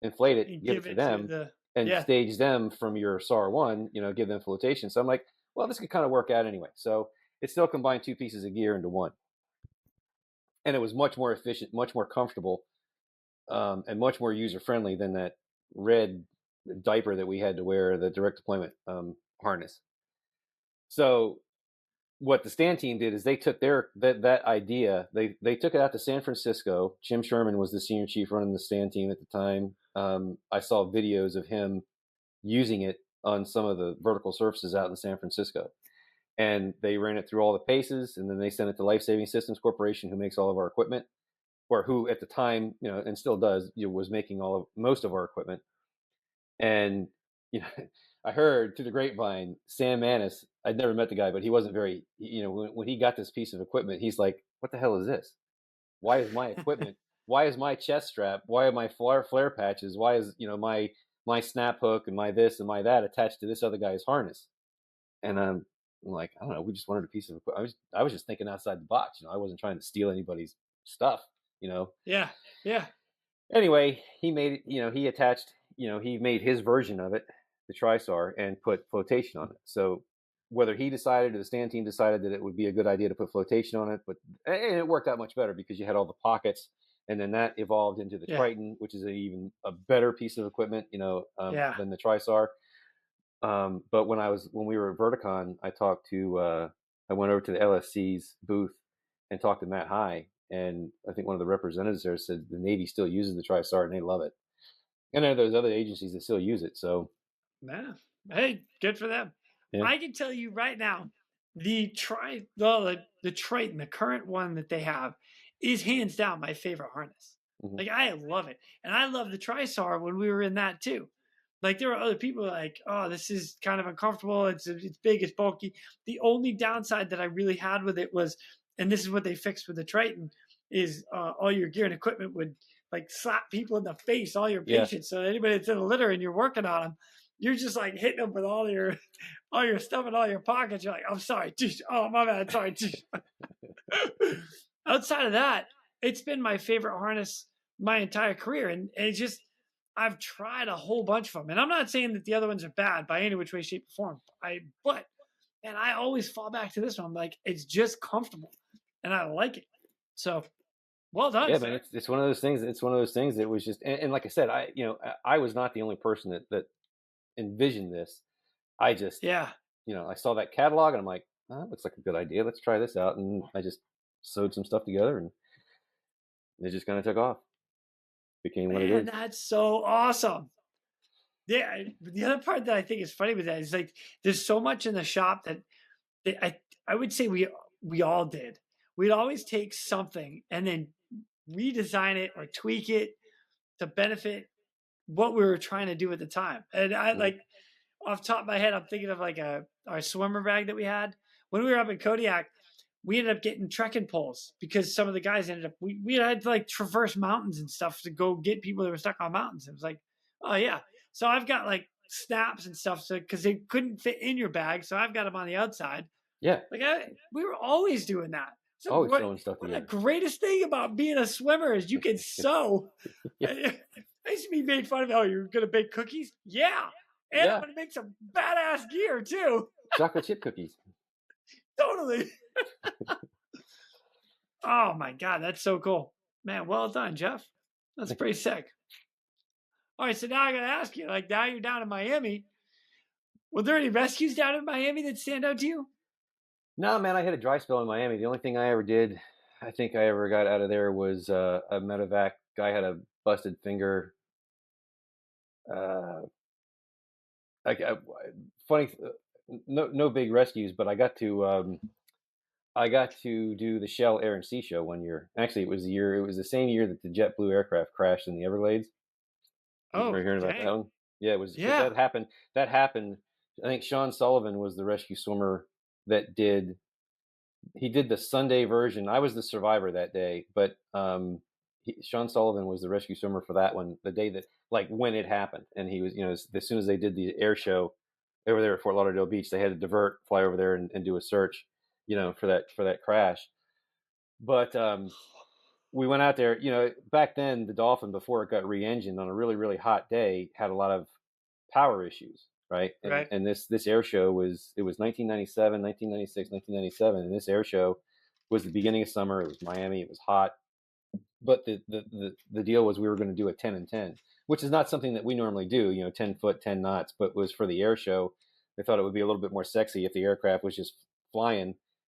inflate it, give it to them, and stage them from your SAR-1. Give them flotation. So I'm like, well, this could kind of work out anyway. So it still combined two pieces of gear into one, and it was much more efficient, much more comfortable, and much more user friendly than that red diaper that we had to wear, the direct deployment harness. So what the stand team did is they took that idea, they took it out to San Francisco. Jim Sherman was the senior chief running the stand team at the time. I saw videos of him using it on some of the vertical surfaces out in San Francisco. And they ran it through all the paces, and then they sent it to Life Saving Systems Corporation, who makes all of our equipment, or who at the time, and still does, was making most of our equipment. And, I heard through the grapevine, Sam Manis, I'd never met the guy, but he wasn't very, when he got this piece of equipment, he's like, "What the hell is this? Why is my equipment, why is my chest strap, why are my flare patches, why is, my snap hook and my this and my that attached to this other guy's harness?" And I'm like, I don't know, we just wanted a piece of equipment. I was just thinking outside the box. I wasn't trying to steal anybody's stuff, Yeah. Anyway, he made it, he attached, he made his version of it, the Trisar, and put flotation on it. So whether he decided or the stand team decided that it would be a good idea to put flotation on it, and it worked out much better because you had all the pockets, and then that evolved into the Triton, which is even a better piece of equipment, than the Trisar. But when we were at Verticon, I went over to the LSC's booth and talked to Matt High, and I think one of the representatives there said the Navy still uses the Trisar and they love it. And there are those other agencies that still use it. So, hey, good for them. Yeah. I can tell you right now, the Triton, the current one that they have, is hands down my favorite harness. Mm-hmm. Like, I love it, and I love the Trisar when we were in that too. Like, there were other people like, "Oh, this is kind of uncomfortable. It's big, it's bulky." The only downside that I really had with it was, and this is what they fixed with the Triton, is all your gear and equipment would like slap people in the face, all your patients. So anybody that's in a litter and you're working on them, you're just like hitting them with all your stuff in all your pockets. You're like, "I'm sorry. Oh, my bad. Sorry." outside of that, it's been my favorite harness my entire career. And it's just, I've tried a whole bunch of them. And I'm not saying that the other ones are bad by any which way, shape, or form. But and I always fall back to this one. I'm like, it's just comfortable and I like it. So well done, Yeah, sir. man, it's one of those things. It's one of those things that was just, and like I said, I was not the only person that envisioned this. I just, Yeah. I saw that catalog and I'm like, oh, that looks like a good idea. Let's try this out. And I just sewed some stuff together and it just kind of took off. Became what it Man, is. that's so awesome. Yeah. The other part that I think is funny with that is like there's so much in the shop that I would say we all did. We'd always take something and then redesign it or tweak it to benefit what we were trying to do at the time. And I like off the top of my head, I'm thinking of like our swimmer bag that we had when we were up in Kodiak. We ended up getting trekking poles because some of the guys ended up we had to like traverse mountains and stuff to go get people that were stuck on mountains. It was like, oh yeah. So I've got like snaps and stuff so because they couldn't fit in your bag, so I've got them on the outside. Yeah. Like we were always doing that. So Always sewing stuff one together. of the greatest thing about being a swimmer is you can sew. Yeah. I used to be made fun of. Oh, you're gonna bake cookies? Yeah, and I'm gonna make some badass gear too. Chocolate chip cookies. Totally. Oh my god, that's so cool, man. Well done, Jeff. That's pretty sick. All right, so now I gotta ask you. Like now you're down in Miami. Were there any rescues down in Miami that stand out to you? No, man, I had a dry spell in Miami. The only thing I ever did, I think I ever got out of there was a medevac. Guy had a busted finger. Like funny, no big rescues, but I got to do the Shell Air and Sea show one year. Actually, it was the same year that the JetBlue aircraft crashed in the Everglades. You Oh, remember hearing about that one? Yeah, it was. Yeah. That happened. That happened. I think Sean Sullivan was the rescue swimmer that did. He did the Sunday version. I was the survivor that day, but Sean Sullivan was the rescue swimmer for that one. The day that, like, when it happened, and he was, as soon as they did the air show over there at Fort Lauderdale Beach, they had to divert, fly over there, and do a search, for that crash. But we went out there. Back then the Dolphin, before it got re-engined on a really really hot day, had a lot of power issues. Right. And this air show it was 1997, 1996, 1997. And this air show was the beginning of summer. It was Miami. It was hot. But the deal was we were going to do a 10 and 10, which is not something that we normally do, 10 foot, 10 knots, but was for the air show. They thought it would be a little bit more sexy if the aircraft was just flying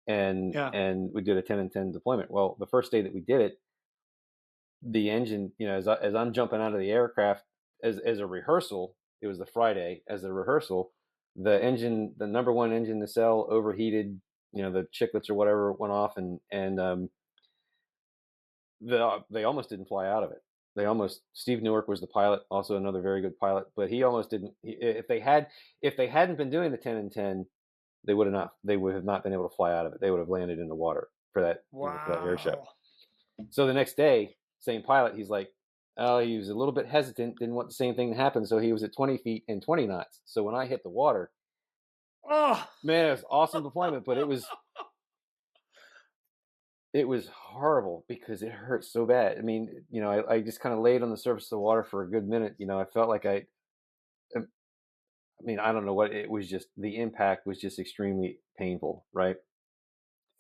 and we did a 10 and 10 deployment. Well, the first day that we did it, the engine, as I'm jumping out of the aircraft as a rehearsal, it was the Friday as a rehearsal, the number one engine nacelle overheated, the chiclets or whatever went off and they almost didn't fly out of it. Steve Newark was the pilot, also another very good pilot, but he almost didn't. If they hadn't been doing the 10 and 10, they would have not been able to fly out of it. They would have landed in the water for that, for that air show. So the next day, same pilot, he's like, oh, he was a little bit hesitant, didn't want the same thing to happen. So he was at 20 feet and 20 knots. So when I hit the water, man, it was awesome deployment, but it was horrible because it hurt so bad. I mean, I just kind of laid on the surface of the water for a good minute. I felt like I don't know what it was. Just the impact was just extremely painful, right?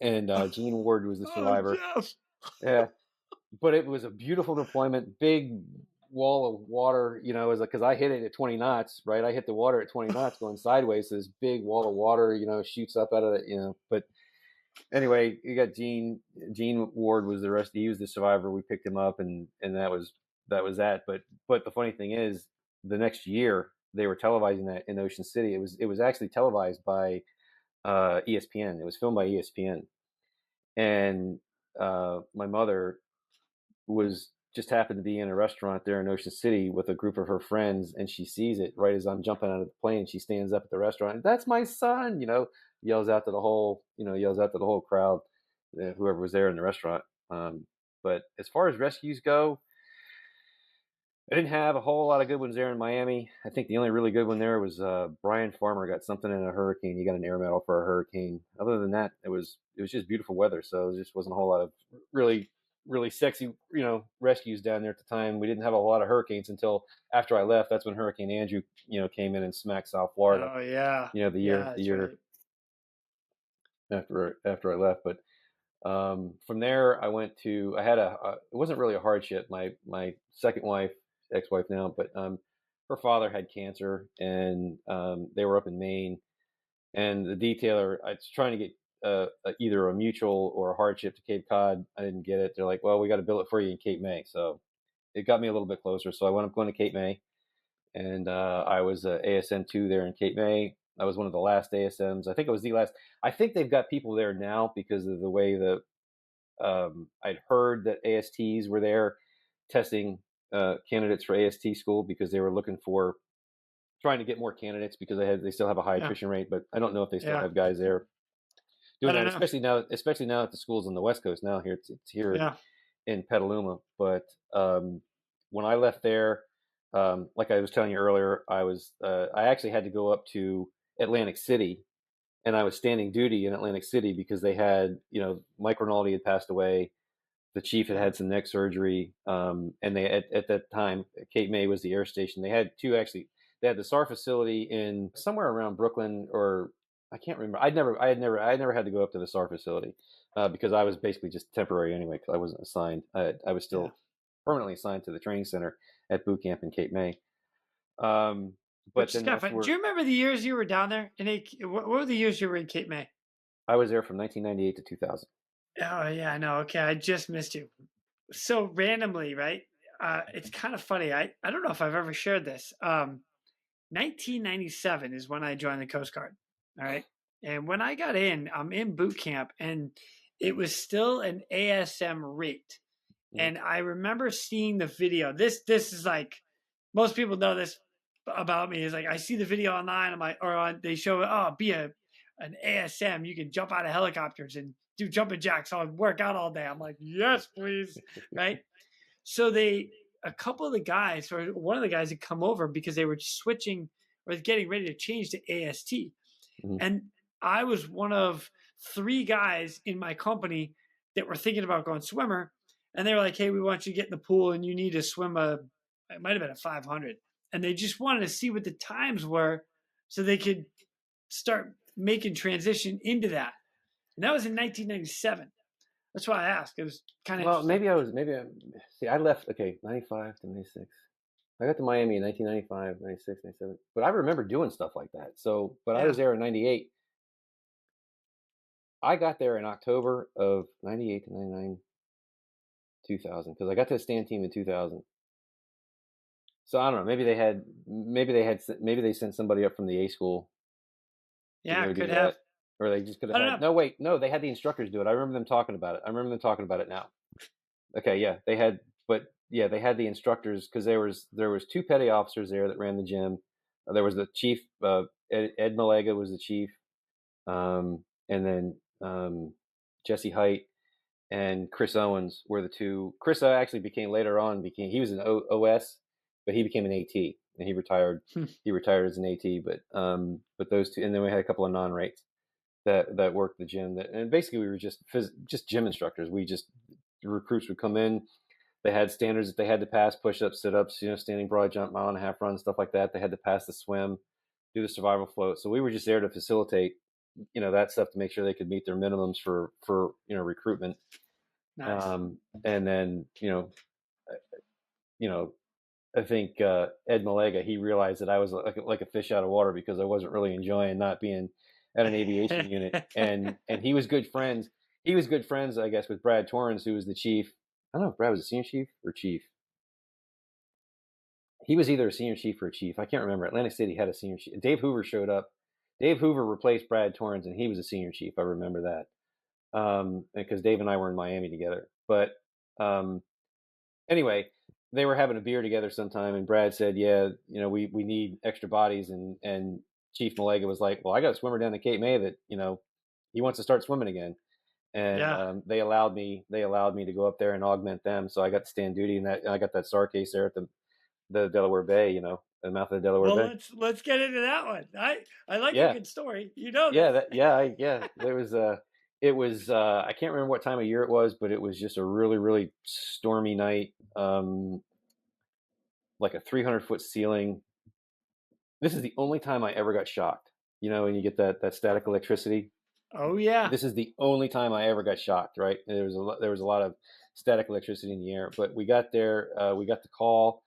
And Gene Ward was the survivor. Yeah, but it was a beautiful deployment. Big wall of water, because I hit it at 20 knots, right? I hit the water at 20 knots going sideways. So this big wall of water, shoots up out of it, But anyway, you got Gene Ward was he was the survivor. We picked him up and that was that. But the funny thing is, the next year they were televising that in Ocean City. It was actually televised by ESPN. It was filmed by ESPN. And my mother just happened to be in a restaurant there in Ocean City with a group of her friends, and she sees it right as I'm jumping out of the plane. She stands up at the restaurant, that's my son, yells out to the whole crowd, whoever was there in the restaurant. But as far as rescues go, I didn't have a whole lot of good ones there in Miami. I think the only really good one there was Brian Farmer got something in a hurricane. He got an air medal for a hurricane. Other than that, it was just beautiful weather, so there just wasn't a whole lot of really sexy rescues down there at the time. We didn't have a lot of hurricanes until after I left. That's when Hurricane Andrew came in and smacked South Florida. Oh yeah. The Yeah, year that's after I left, but from there, I had it wasn't really a hardship. My second wife, ex-wife now, but her father had cancer, and they were up in Maine, and the detailer, I was trying to get either a mutual or a hardship to Cape Cod. I didn't get it. They're like, well, we got to bill it for you in Cape May. So it got me a little bit closer. So I wound up going to Cape May, and I was ASM 2 there in Cape May. I was one of the last ASMs. I think it was the last. I think they've got people there now because of the way the I'd heard that ASTs were there testing candidates for AST school because they were looking for trying to get more candidates because they still have a high Yeah. attrition rate, but I don't know if they still Yeah. have guys there I doing don't that, know. especially now that the school's on the West Coast now. Here it's here Yeah. in Petaluma, but when I left there, like I was telling you earlier, I actually had to go up to Atlantic City, and I was standing duty in Atlantic City because they had Mike Rinaldi had passed away. The chief had had some neck surgery, and they at that time Cape May was the air station. They had two actually. They had the SAR facility in somewhere around Brooklyn, or I can't remember. I had never had to go up to the SAR facility because I was basically just temporary anyway because I wasn't assigned. I was still permanently assigned to the training center at boot camp in Cape May. But Which is then kind of fun. Do you remember the years you were down there? What were the years you were in Cape May? I was there from 1998 to 2000. Oh yeah, I know. Okay, I just missed you. So randomly, right? It's kind of funny. I don't know if I've ever shared this. 1997 is when I joined the Coast Guard. All right, and when I got in, I'm in boot camp, and it was still an ASM rate. And I remember seeing the video. This is like most people know this about me. Is like I see the video online. I'm like, they show be an ASM. You can jump out of helicopters and do jumping jacks. I'll work out all day. I'm like, yes, please, right? So a couple of the guys, or one of the guys, had come over because they were switching or getting ready to change to AST, and I was one of 3 guys in my company that were thinking about going swimmer. And they were like, hey, we want you to get in the pool and you need to swim it might have been a 500. And they just wanted to see what the times were so they could start making transition into that. And that was in 1997. That's why I asked. It was kind of see, I left, 95 to 96. I got to Miami in 1995, 96, 97. But I remember doing stuff like that. So, but I was there in 98. I got there in October of 98 to 99. 2000 because I got to the stand team in 2000. So I don't know. Maybe they sent somebody up from the A school. Yeah, could have. Or they just could have had. No, wait, no, they had the instructors do it. I remember them talking about it. Now. Okay, yeah, they had the instructors because there was 2 petty officers there that ran the gym. There was the chief, Ed Malega was the chief, and then Jesse Height and Chris Owens were the 2. Chris actually he was an OS, but he became an AT and he retired. He retired as an AT, but those 2, and then we had a couple of non-rates that worked the gym. And basically we were just gym instructors. The recruits would come in. They had standards that they had to pass: push-ups, sit-ups, standing broad jump, mile-and-a-half run, stuff like that. They had to pass the swim, do the survival float. So we were just there to facilitate that stuff to make sure they could meet their minimums for recruitment. Nice. And then I think Ed Malega, he realized that I was like a fish out of water because I wasn't really enjoying not being at an aviation unit, and he was good friends. He was good friends, I guess, with Brad Torrens, who was the chief. I don't know if Brad was a senior chief or chief. He was either a senior chief or a chief. I can't remember. Atlantic City had a senior chief. Dave Hoover showed up. Dave Hoover replaced Brad Torrens, and he was a senior chief. I remember that because Dave and I were in Miami together. But anyway, they were having a beer together sometime, and Brad said, "Yeah, we need extra bodies." And Chief Malega was like, "Well, I got a swimmer down in Cape May that he wants to start swimming again." And they allowed me to go up there and augment them. So I got to stand duty, and I got that SAR case there the Delaware Bay, the mouth of the Delaware Well, Bay. let's get into that one. I like a Yeah, good story. You know yeah, this. there was it was I can't remember what time of year it was, but it was just a really really stormy night. Like a 300-foot ceiling. This is the only time I ever got shocked. When you get that static electricity. Oh yeah. This is the only time I ever got shocked. Right? There was a lot of static electricity in the air. But we got there. We got the call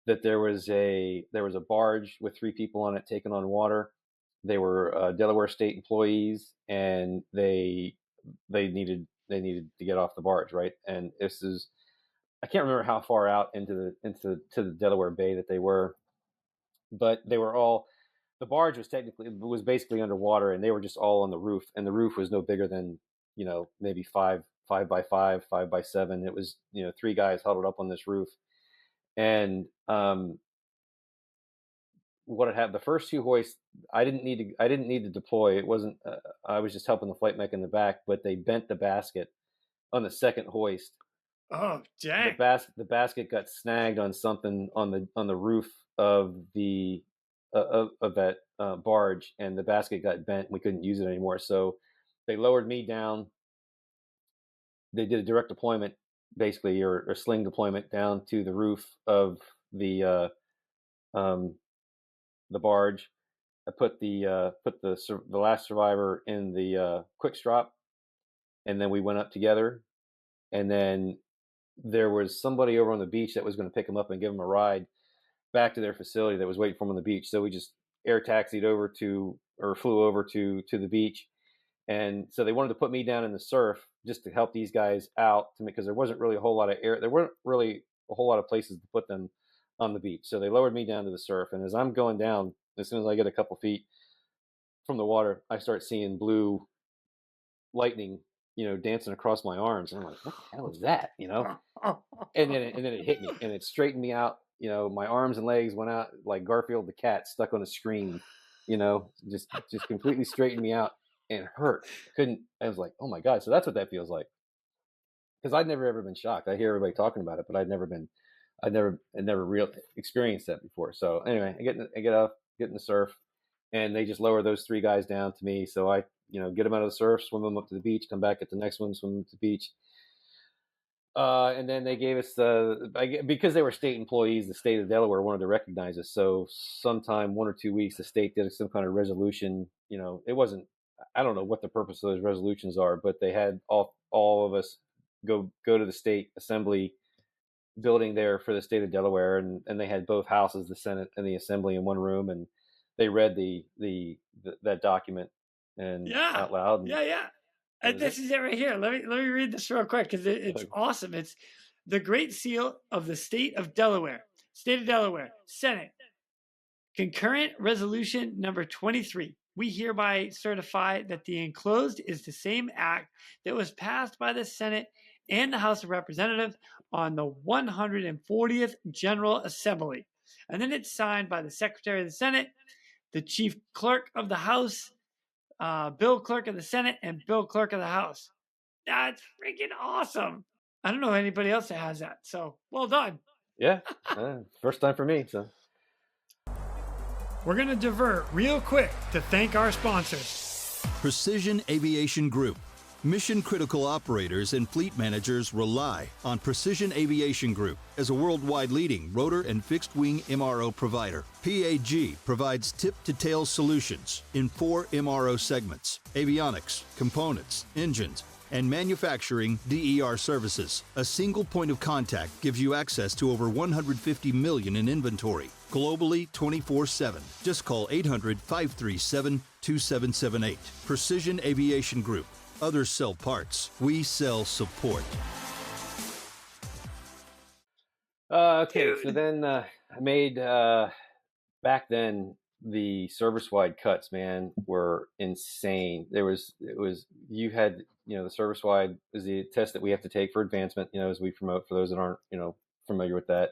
that there was a barge with 3 people on it taking on water. They were Delaware State employees, and they needed to get off the barge. Right? And this is, I can't remember how far out into the Delaware Bay that they were, but they were all, the barge was basically underwater, and they were just all on the roof, and the roof was no bigger than maybe 5 by 5, 5 by 7. It was 3 guys huddled up on this roof, and what had happened, the first 2 hoists, I didn't need to deploy. It wasn't I was just helping the flight mech in the back, but they bent the basket on the second hoist. Oh dang. The basket got snagged on something on the roof of the of that barge, and the basket got bent. We couldn't use it anymore, so they lowered me down. They did a direct deployment, basically, or sling deployment down to the roof of the barge. I put the last survivor in the quick strop, and then we went up together. And then there was somebody over on the beach that was going to pick him up and give him a ride back to their facility that was waiting for him on the beach. So we just air taxied over flew over to the beach. And so they wanted to put me down in the surf just to help these guys out, because there wasn't really a whole lot of air. There weren't really a whole lot of places to put them on the beach. So they lowered me down to the surf. And as I'm going down, as soon as I get a couple feet from the water, I start seeing blue lightning, dancing across my arms. And I'm like, what the hell is that? And then it hit me, and it straightened me out. My arms and legs went out like Garfield the cat stuck on a screen, just completely straightened me out, and hurt. I was like, oh my God. So that's what that feels like. Because I'd never ever been shocked. I hear everybody talking about it, but I'd never real experienced that before. So anyway, I get up, get in the surf, and they just lower those 3 guys down to me. So I, get them out of the surf, swim them up to the beach, come back at the next one, swim them to the beach. And then they gave us because they were state employees, the state of Delaware wanted to recognize us. So sometime 1 or 2 weeks, the state did some kind of resolution. It wasn't, I don't know what the purpose of those resolutions are, but they had all of us go to the state assembly building there for the state of Delaware, and they had both houses, the Senate and the Assembly, in one room, and they read that document and out loud. And And this is it right here. Let me read this real quick, because it's awesome. It's the Great Seal of the State of Delaware. State of Delaware, Senate. Concurrent Resolution number 23. We hereby certify that the enclosed is the same act that was passed by the Senate and the House of Representatives on the 140th General Assembly. And then it's signed by the Secretary of the Senate, the Chief Clerk of the House, Bill Clerk of the Senate, and Bill Clerk of the House. That's freaking awesome. I don't know anybody else that has that. So well done. Yeah. First time for me. So we're going to divert real quick to thank our sponsors. Precision Aviation Group. Mission critical operators and fleet managers rely on Precision Aviation Group as a worldwide leading rotor and fixed wing MRO provider. PAG provides tip-to-tail solutions in 4 MRO segments: avionics, components, engines, and manufacturing DER services. A single point of contact gives you access to over 150 million in inventory, globally 24/7. Just call 800-537-2778. Precision Aviation Group. Others sell parts. We sell support. Okay, so then I made, back then, the service-wide cuts, man, were insane. You had, the service-wide is the test that we have to take for advancement, as we promote for those that aren't, familiar with that.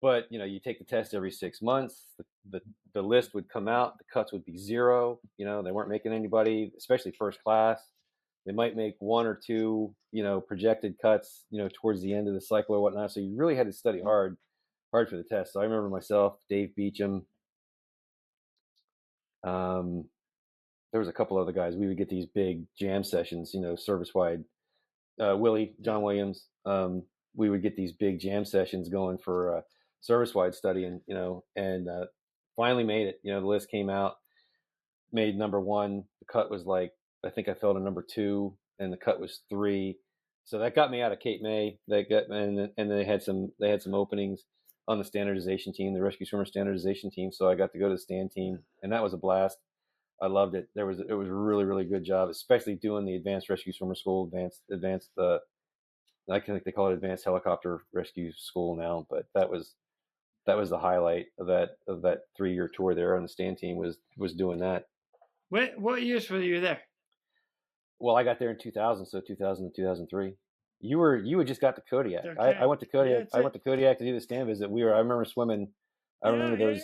But, you take the test every 6 months, the list would come out, the cuts would be 0, they weren't making anybody, especially first class. They might make 1 or 2, projected cuts, towards the end of the cycle or whatnot. So you really had to study hard hard for the test. So I remember myself, Dave Beecham. There was a couple other guys. We would get these big jam sessions, service wide. Willie, John Williams. We would get these big jam sessions going for service wide study, and finally made it. The list came out, made number one. The cut was like, I think I fell to number 2, and the cut was 3. So that got me out of Cape May. And they had some openings on the standardization team, the rescue swimmer standardization team. So I got to go to the stand team, and that was a blast. I loved it. It was a really, really good job, especially doing the advanced rescue swimmer school, advanced. I think they call it advanced helicopter rescue school now, but that was the highlight of that 3-year tour there on the stand team was doing that. What years were you there? Well, I got there in 2000, so 2000 to 2003. You had just got to Kodiak. Okay. I went to Kodiak. I went to Kodiak to do the stand visit. I remember swimming. I remember those.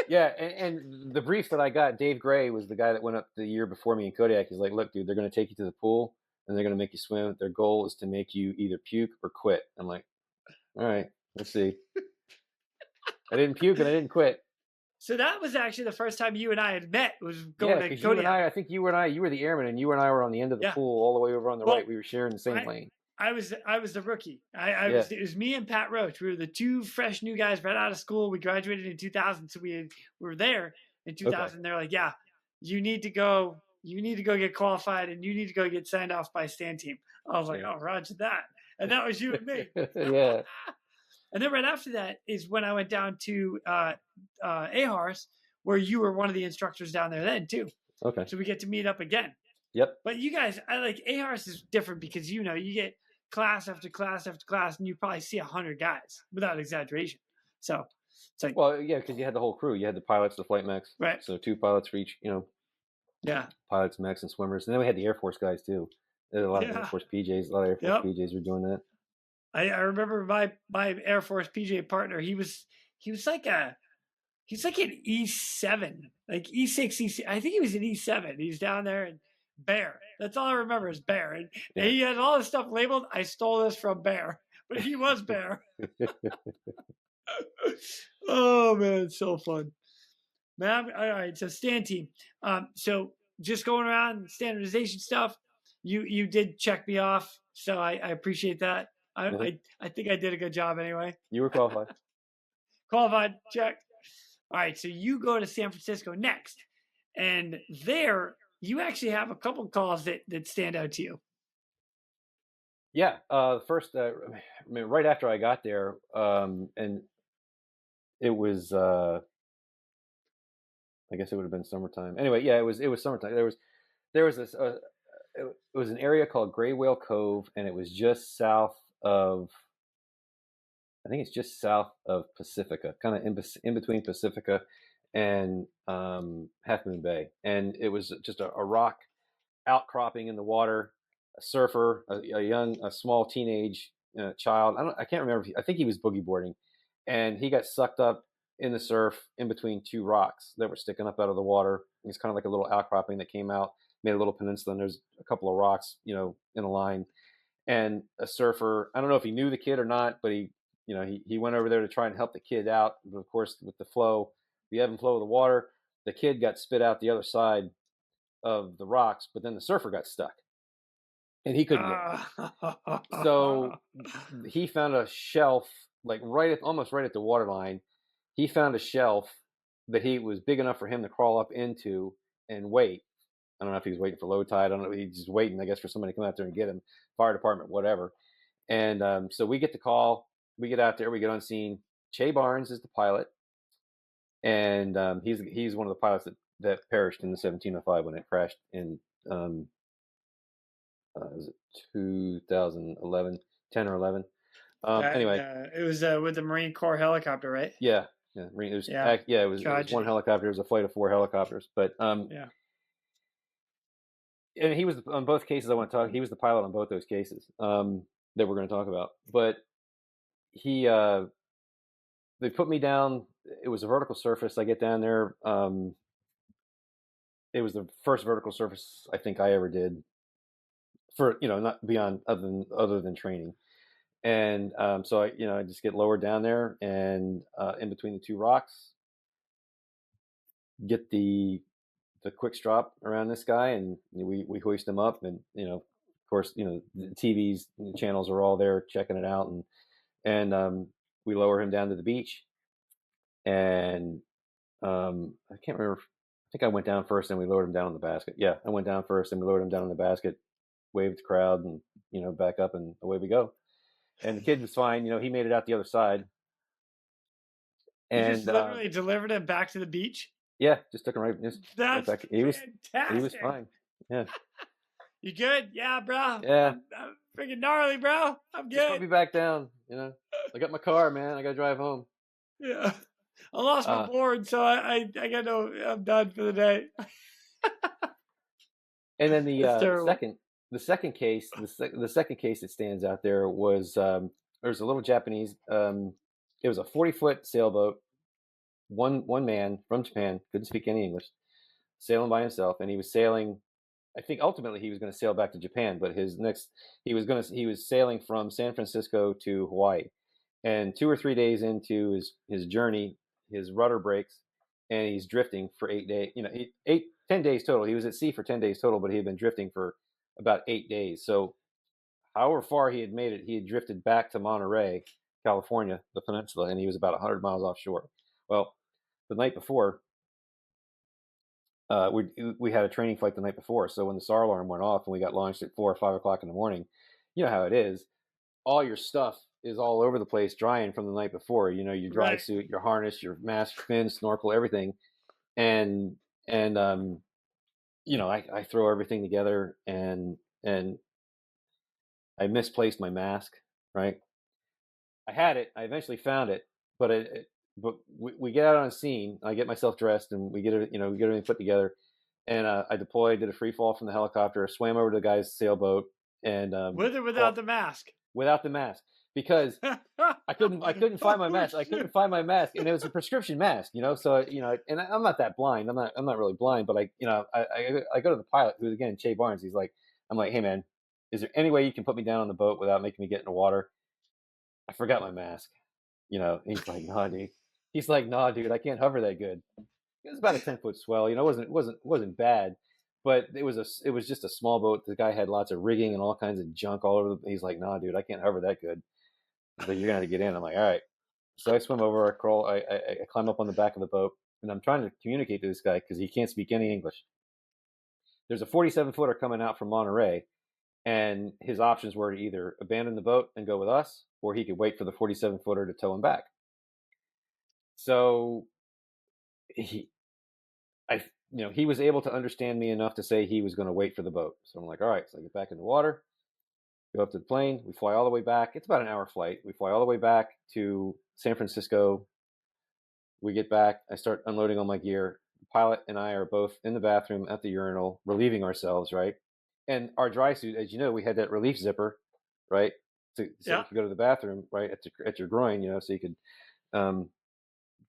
Yeah, and the brief that I got, Dave Gray was the guy that went up the year before me in Kodiak. He's like, look, dude, they're going to take you to the pool and they're going to make you swim. Their goal is to make you either puke or quit. I'm like, all right, let's see. I didn't puke and I didn't quit. So that was actually the first time you and I had met. Was going to Kodiak. I think you were the airman, and you and I were on the end of the pool, all the way over on the right. We were sharing the same lane. I was the rookie. It was me and Pat Roach. We were the 2 fresh new guys right out of school. We graduated in 2000, so we were there in 2000. Okay. They're like, yeah, you need to go get qualified, and you need to go get signed off by stand team. I was like, oh, roger that. And that was you and me. Yeah. And then right after that is when I went down to AHARS, where you were one of the instructors down there then too. Okay. So we get to meet up again. Yep. But you guys, AHARS is different because you get class after class after class, and you probably see 100 guys without exaggeration. So it's like, well, yeah, because you had the whole crew. You had the pilots, the flight mechs, right? So 2 pilots for each, Yeah. Pilots, mechs, and swimmers, and then we had the Air Force guys too. There's a lot of Air Force PJs. A lot of Air Force PJs were doing that. I remember my Air Force PJ partner. He's like an E7, like E6, E6. I think he was an E7. He's down there in Bear. That's all I remember is Bear. And he had all this stuff labeled. I stole this from Bear, but he was Bear. Oh man, it's so fun, man. All right, so stand team. So just going around standardization stuff. You did check me off, so I appreciate that. I think I did a good job anyway. You were qualified. Qualified, check. All right, so you go to San Francisco next, and there you actually have a couple calls that stand out to you. Yeah, first, right after I got there, and it was, I guess it would have been summertime. Anyway, yeah, it was summertime. There was this. It was an area called Gray Whale Cove, and it was just south of, I think it's just south of Pacifica, kind of in between Pacifica and Half Moon Bay. And it was just a rock outcropping in the water, a surfer, a small teenage child. I can't remember. I think he was boogie boarding, and he got sucked up in the surf in between 2 rocks that were sticking up out of the water. It's kind of like a little outcropping that came out, made a little peninsula, and there's a couple of rocks, in a line. And a surfer, I don't know if he knew the kid or not, but he went over there to try and help the kid out. But of course, with the ebb and flow of the water, the kid got spit out the other side of the rocks, but then the surfer got stuck and he couldn't get. So he found a shelf, like almost right at the waterline. He found a shelf that was big enough for him to crawl up into and wait. I don't know if he was waiting for low tide. I don't know. He's just waiting, I guess, for somebody to come out there and get him. Fire department, whatever. And so we get the call. We get out there. We get on scene. Che Barnes is the pilot, and he's one of the pilots that perished in the 1705 when it crashed in was it 2011, 10 or 11. Anyway, it was with the Marine Corps helicopter, right? Yeah. It was one helicopter. It was a flight of 4 helicopters, but yeah. And he was on both cases. I want to talk. He was the pilot on both those cases that we're going to talk about. But they put me down. It was a vertical surface. I get down there. It was the first vertical surface I think I ever did. For not beyond other than training, And so I just get lowered down there, and in between the two rocks, get the quick strap around this guy, and we hoist him up, and of course, the TVs, the channels are all there checking it out, and we lower him down to the beach, and I can't remember. I think I went down first, and we lowered him down on the basket. Yeah, I went down first, and we lowered him down on the basket, waved the crowd, and back up, and away we go. And the kid was fine. He made it out the other side. And you just literally delivered him back to the beach? Yeah, just took him right back. He was fine. Yeah. You good? Yeah, bro. Yeah. I'm freaking gnarly, bro. I'm good. Just put me back down. I got my car, man. I got to drive home. Yeah. I lost my board, so I got I'm done for the day. And then the second case that stands out there was there's a little Japanese. It was a 40-foot sailboat. One man from Japan, couldn't speak any English, sailing by himself, and he was sailing. I think ultimately he was going to sail back to Japan, but he was sailing from San Francisco to Hawaii, and 2 or 3 days into his journey, his rudder breaks, and he's drifting for 8 days. 10 days total. He was at sea for 10 days total, but he had been drifting for about 8 days. So, however far he had made it, he had drifted back to Monterey, California, the peninsula, and he was about 100 miles offshore. Well, the night before, we had a training flight the night before. So when the SAR alarm went off and we got launched at 4 or 5 o'clock in the morning, you know how it is. All your stuff is all over the place, drying from the night before. Your dry suit, your harness, your mask, fin, snorkel, everything, and I throw everything together, and I misplaced my mask. Right, I had it. I eventually found it, but we get out on scene. I get myself dressed, and we get everything put together. And I deployed, did a free fall from the helicopter, swam over to the guy's sailboat, and with or without the mask? Without the mask, because I couldn't find my mask. I couldn't find my mask, and it was a prescription mask, So and I'm not that blind. I'm not really blind, but I go to the pilot, who's again Che Barnes. I'm like, hey man, is there any way you can put me down on the boat without making me get in the water? I forgot my mask. He's like, nah, dude. He's like, nah, dude, I can't hover that good. It was about a 10-foot swell. It wasn't bad, but it was just a small boat. The guy had lots of rigging and all kinds of junk all over. He's like, nah, dude, I can't hover that good. He's like, you're gonna have to get in. I'm like, all right. So I swim over. I crawl. I climb up on the back of the boat, and I'm trying to communicate to this guy because he can't speak any English. There's a 47-footer coming out from Monterey, and his options were to either abandon the boat and go with us, or he could wait for the 47-footer to tow him back. So he was able to understand me enough to say he was going to wait for the boat. So I'm like, all right. So I get back in the water, go up to the plane. We fly all the way back. It's about an hour flight. We fly all the way back to San Francisco. We get back. I start unloading all my gear. The pilot and I are both in the bathroom at the urinal, relieving ourselves, right? And our dry suit, as you know, we had that relief zipper, right? So you could go to the bathroom, right, at your groin, so you could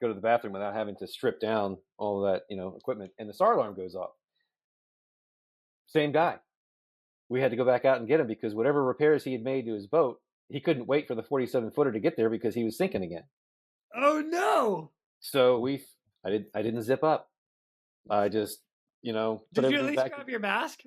go to the bathroom without having to strip down all of that, equipment. And the SAR alarm goes off. Same guy. We had to go back out and get him because whatever repairs he had made to his boat, he couldn't wait for the 47-footer to get there because he was sinking again. Oh no! So I didn't zip up. I just, Did you at least grab your mask?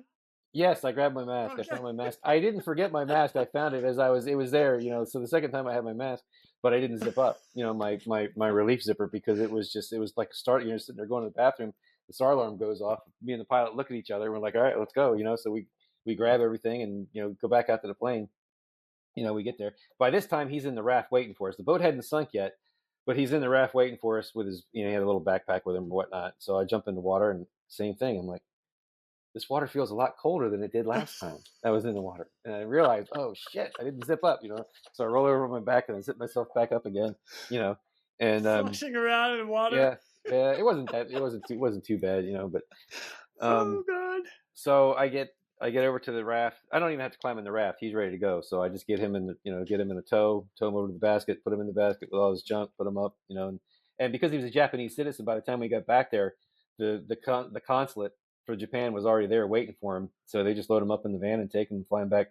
Yes, I grabbed my mask. Okay. I found my mask. I didn't forget my mask. I found it it was there, so the second time I had my mask, but I didn't zip up, my relief zipper because it was like you're sitting there going to the bathroom, the SAR alarm goes off, me and the pilot look at each other, we're like, all right, let's go, so we grab everything and, go back out to the plane. We get there. By this time he's in the raft waiting for us. The boat hadn't sunk yet, but he's in the raft waiting for us with his, he had a little backpack with him and whatnot. So I jump in the water and same thing. I'm like, this water feels a lot colder than it did last time I was in the water. And I realized, oh shit, I didn't zip up, So I roll over on my back and I zip myself back up again, and sloshing around in water. Yeah, it wasn't too bad, but oh god. So I get over to the raft. I don't even have to climb in the raft. He's ready to go. So I just get him in a tow him over to the basket, put him in the basket with all his junk, put him up, and because he was a Japanese citizen, by the time we got back there, the consulate for Japan was already there waiting for him. So they just load him up in the van and take him and fly him back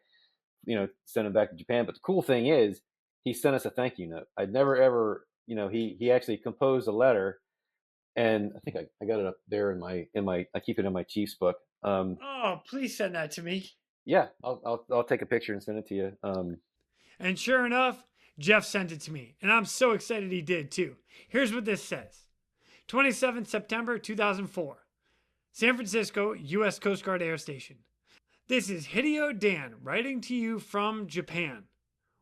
send him back to Japan. But the cool thing is, he sent us a thank you note. I'd never ever, he actually composed a letter, and I think I got it up there in my I keep it in my Chiefs book. Oh, please send that to me. Yeah, I'll take a picture and send it to you. And sure enough, Jeff sent it to me, and I'm so excited he did too. Here's what this says: 27th September 2004, San Francisco, U.S. Coast Guard Air Station. This is Hideo Dan writing to you from Japan.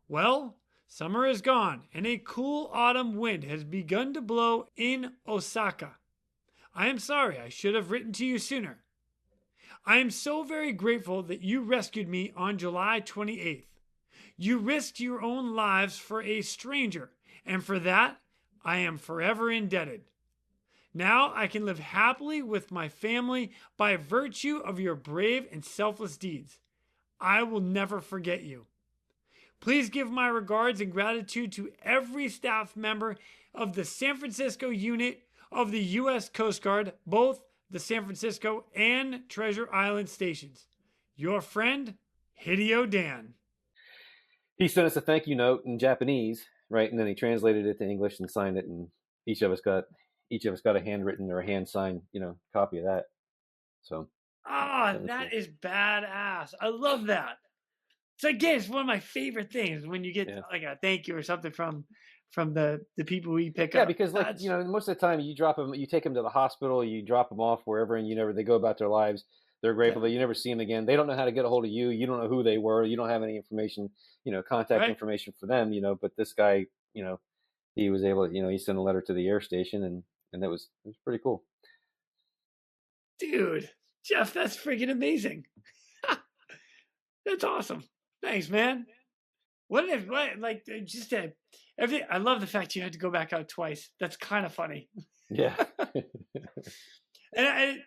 Well, summer is gone, and a cool autumn wind has begun to blow in Osaka. I am sorry I should have written to you sooner. I am so very grateful that you rescued me on July 28th. You risked your own lives for a stranger, and for that, I am forever indebted. Now I can live happily with my family by virtue of your brave and selfless deeds. I will never forget you. Please give my regards and gratitude to every staff member of the San Francisco unit of the U.S. Coast Guard, both the San Francisco and Treasure Island stations. Your friend, Hideo Dan. He sent us a thank you note in Japanese, right? And then he translated it to English and signed it, and each of us got a handwritten or a hand signed, copy of that. So that is badass. I love that. So again, it's one of my favorite things when you get like a thank you or something from the people we pick up. Yeah, because most of the time you drop them, you take them to the hospital, you drop them off wherever, and they go about their lives. They're grateful that you never see them again. They don't know how to get a hold of you. You don't know who they were. You don't have any information, contact information for them, but this guy, he was able to, he sent a letter to the air station, and it was pretty cool. Dude, Jeff, that's freaking amazing. That's awesome. Thanks, man. Everything. I love the fact you had to go back out twice. That's kind of funny. Yeah. And I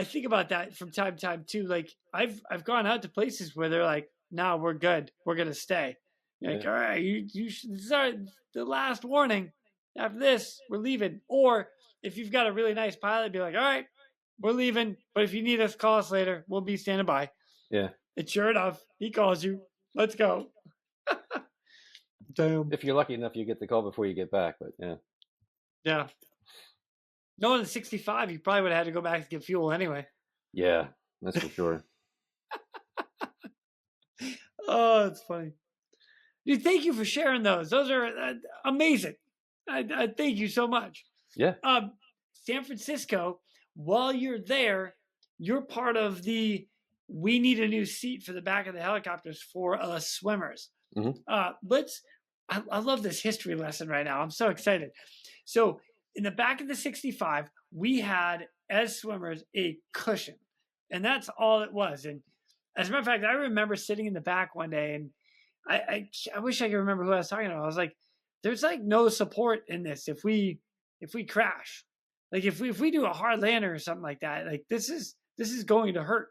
think about that from time to time too. Like I've gone out to places where they're like, "No, we're good. We're gonna stay." You're like, all right, you should, this is the last warning. After this, we're leaving. Or if you've got a really nice pilot, be like, all right, we're leaving. But if you need us, call us later. We'll be standing by. Yeah. And sure enough, he calls you. Let's go. Damn. If you're lucky enough, you get the call before you get back. But yeah. Yeah. No, in the 65, you probably would have had to go back to get fuel anyway. Yeah, that's for sure. Oh, it's funny. Dude, thank you for sharing those. Those are amazing. I thank you so much. Yeah. San Francisco, while you're there, you're part of we need a new seat for the back of the helicopters for us swimmers. Mm-hmm. I love this history lesson right now. I'm so excited. So in the back of the 65, we had, as swimmers, a cushion. And that's all it was. And as a matter of fact, I remember sitting in the back one day, and I wish I could remember who I was talking about. I was like, there's like no support in this if we crash. Like if we do a hard lander or something like that, like this is going to hurt.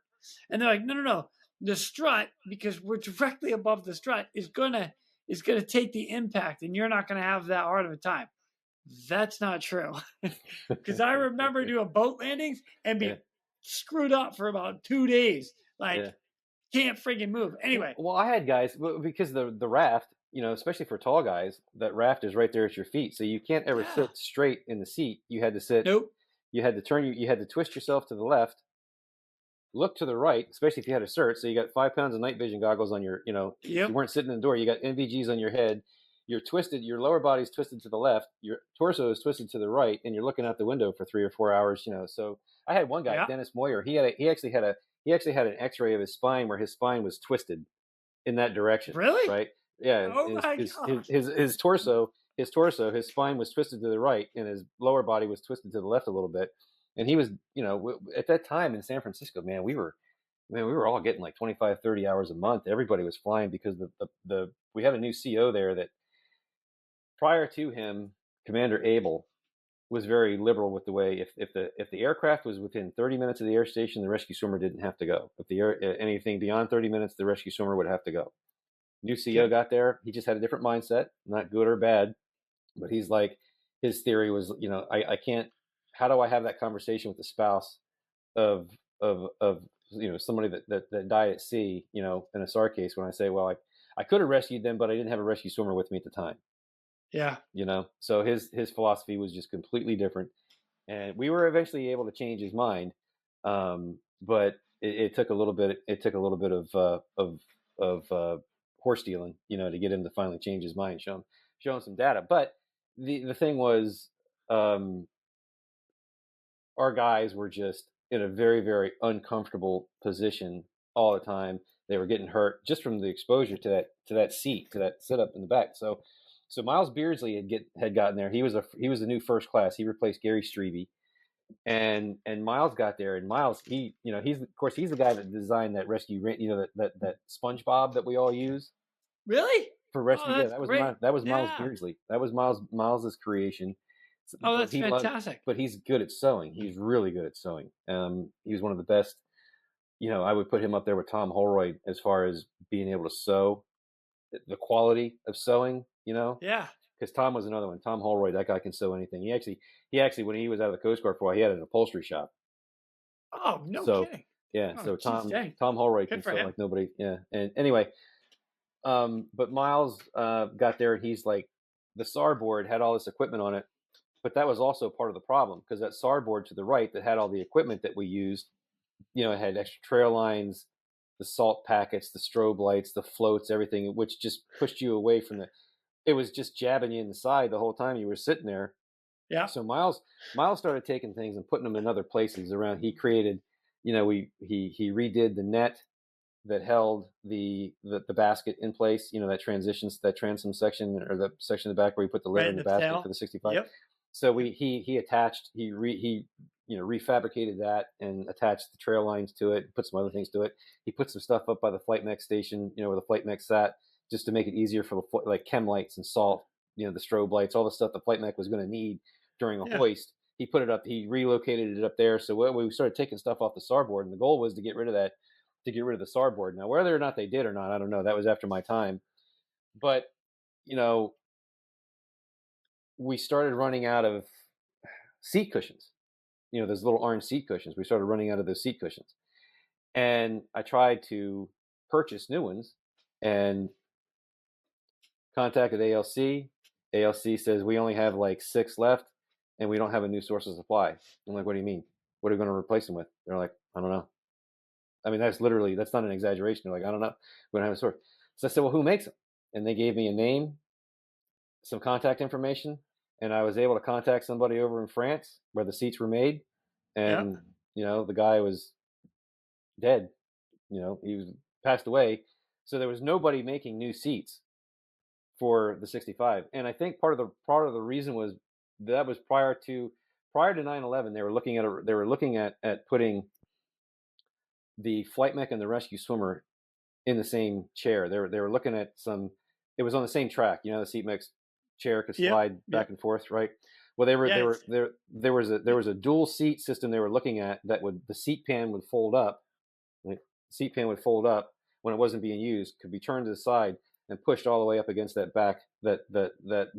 And they're like, no. The strut, because we're directly above the strut, is gonna take the impact, and you're not gonna have that hard of a time. That's not true. Because I remember doing boat landings and being screwed up for about 2 days. Can't friggin' move. Anyway. Well, I had guys, because the raft, especially for tall guys, that raft is right there at your feet. So you can't ever sit straight in the seat. You had to sit. Nope. You had to you had to twist yourself to the left, look to the right, especially if you had a cert. So you got 5 pounds of night vision goggles on your, you weren't sitting in the door. You got NVGs on your head. You're twisted. Your lower body's twisted to the left. Your torso is twisted to the right, and you're looking out the window for 3 or 4 hours. So I had one guy, Dennis Moyer. He actually had an X-ray of his spine where his spine was twisted in that direction. Really? Right? Yeah. Oh my God. His torso, his spine was twisted to the right, and his lower body was twisted to the left a little bit. And he was, at that time in San Francisco, man, we were all getting like 25, 30 hours a month. Everybody was flying because we had a new CO there that, prior to him, Commander Abel was very liberal with the way if the aircraft was within 30 minutes of the air station, the rescue swimmer didn't have to go. If anything beyond 30 minutes, the rescue swimmer would have to go. New CO got there. He just had a different mindset, not good or bad, but he's like, his theory was, I can't. How do I have that conversation with the spouse of somebody that died at sea, in a SAR case, when I say, well, I could have rescued them, but I didn't have a rescue swimmer with me at the time. Yeah. So his philosophy was just completely different, and we were eventually able to change his mind. But it took a little bit. It took a little bit of horse dealing, to get him to finally change his mind, show him some data. But the thing was, our guys were just in a very, very uncomfortable position all the time. They were getting hurt just from the exposure to that seat, to that setup in the back. So Miles Beardsley had gotten there. He was the new first class. He replaced Gary Strebe, and Miles got there. And Miles, he's the guy that designed that rescue, that SpongeBob that we all use. Really? For rescue. Oh, Yeah, that's that was great. Miles Yeah. Beardsley. That was Miles's creation. Oh, that's fantastic. But he's good at sewing. He's really good at sewing. He was one of the best. I would put him up there with Tom Holroyd as far as being able to sew, the quality of sewing. Yeah. Because Tom was another one. Tom Holroyd, that guy can sew anything. He actually, when he was out of the Coast Guard for a while, he had an upholstery shop. Oh, no kidding. Yeah. Oh, so geez, Tom Holroyd Good can sew him. like nobody. Yeah. And anyway, but Miles got there, and he's like, the SAR board had all this equipment on it, but that was also part of the problem, because that SAR board to the right that had all the equipment that we used, it had extra trail lines, the salt packets, the strobe lights, the floats, everything, which just pushed you away from it was just jabbing you in the side the whole time you were sitting there. Yeah. So Miles started taking things and putting them in other places around. He created, he redid the net that held the basket in place, that transom section, or the section in the back where you put the lid in the basket tail. for the 65. Yep. So he attached, refabricated that and attached the trail lines to it, put some other things to it. He put some stuff up by the flight mech station, where the flight mech sat, just to make it easier for like chem lights and salt, the strobe lights, all the stuff the flight mech was going to need during a hoist. He put it up, he relocated it up there. So we started taking stuff off the SAR board, and the goal was to get rid of the SAR board. Now, whether or not they did or not, I don't know. That was after my time. But, we started running out of seat cushions, those little orange seat cushions. We started running out of those seat cushions. And I tried to purchase new ones and contacted ALC. ALC says, we only have like 6 left, and we don't have a new source of supply. I'm like, what do you mean? What are we going to replace them with? They're like, I don't know. I mean, that's not an exaggeration. They're like, I don't know. We don't have a source. So I said, well, who makes them? And they gave me a name, some contact information, and I was able to contact somebody over in France where the seats were made. And, the guy was dead. He was passed away. So there was nobody making new seats for the 65. And I think part of the reason was that was prior to 9/11. They were looking at putting the flight mech and the rescue swimmer in the same chair. They were looking at it was on the same track. The seat mech's chair could slide back and forth, right? Well, there was a dual seat system they were looking at that the seat pan would fold up. The seat pan would fold up when it wasn't being used, could be turned to the side and pushed all the way up against that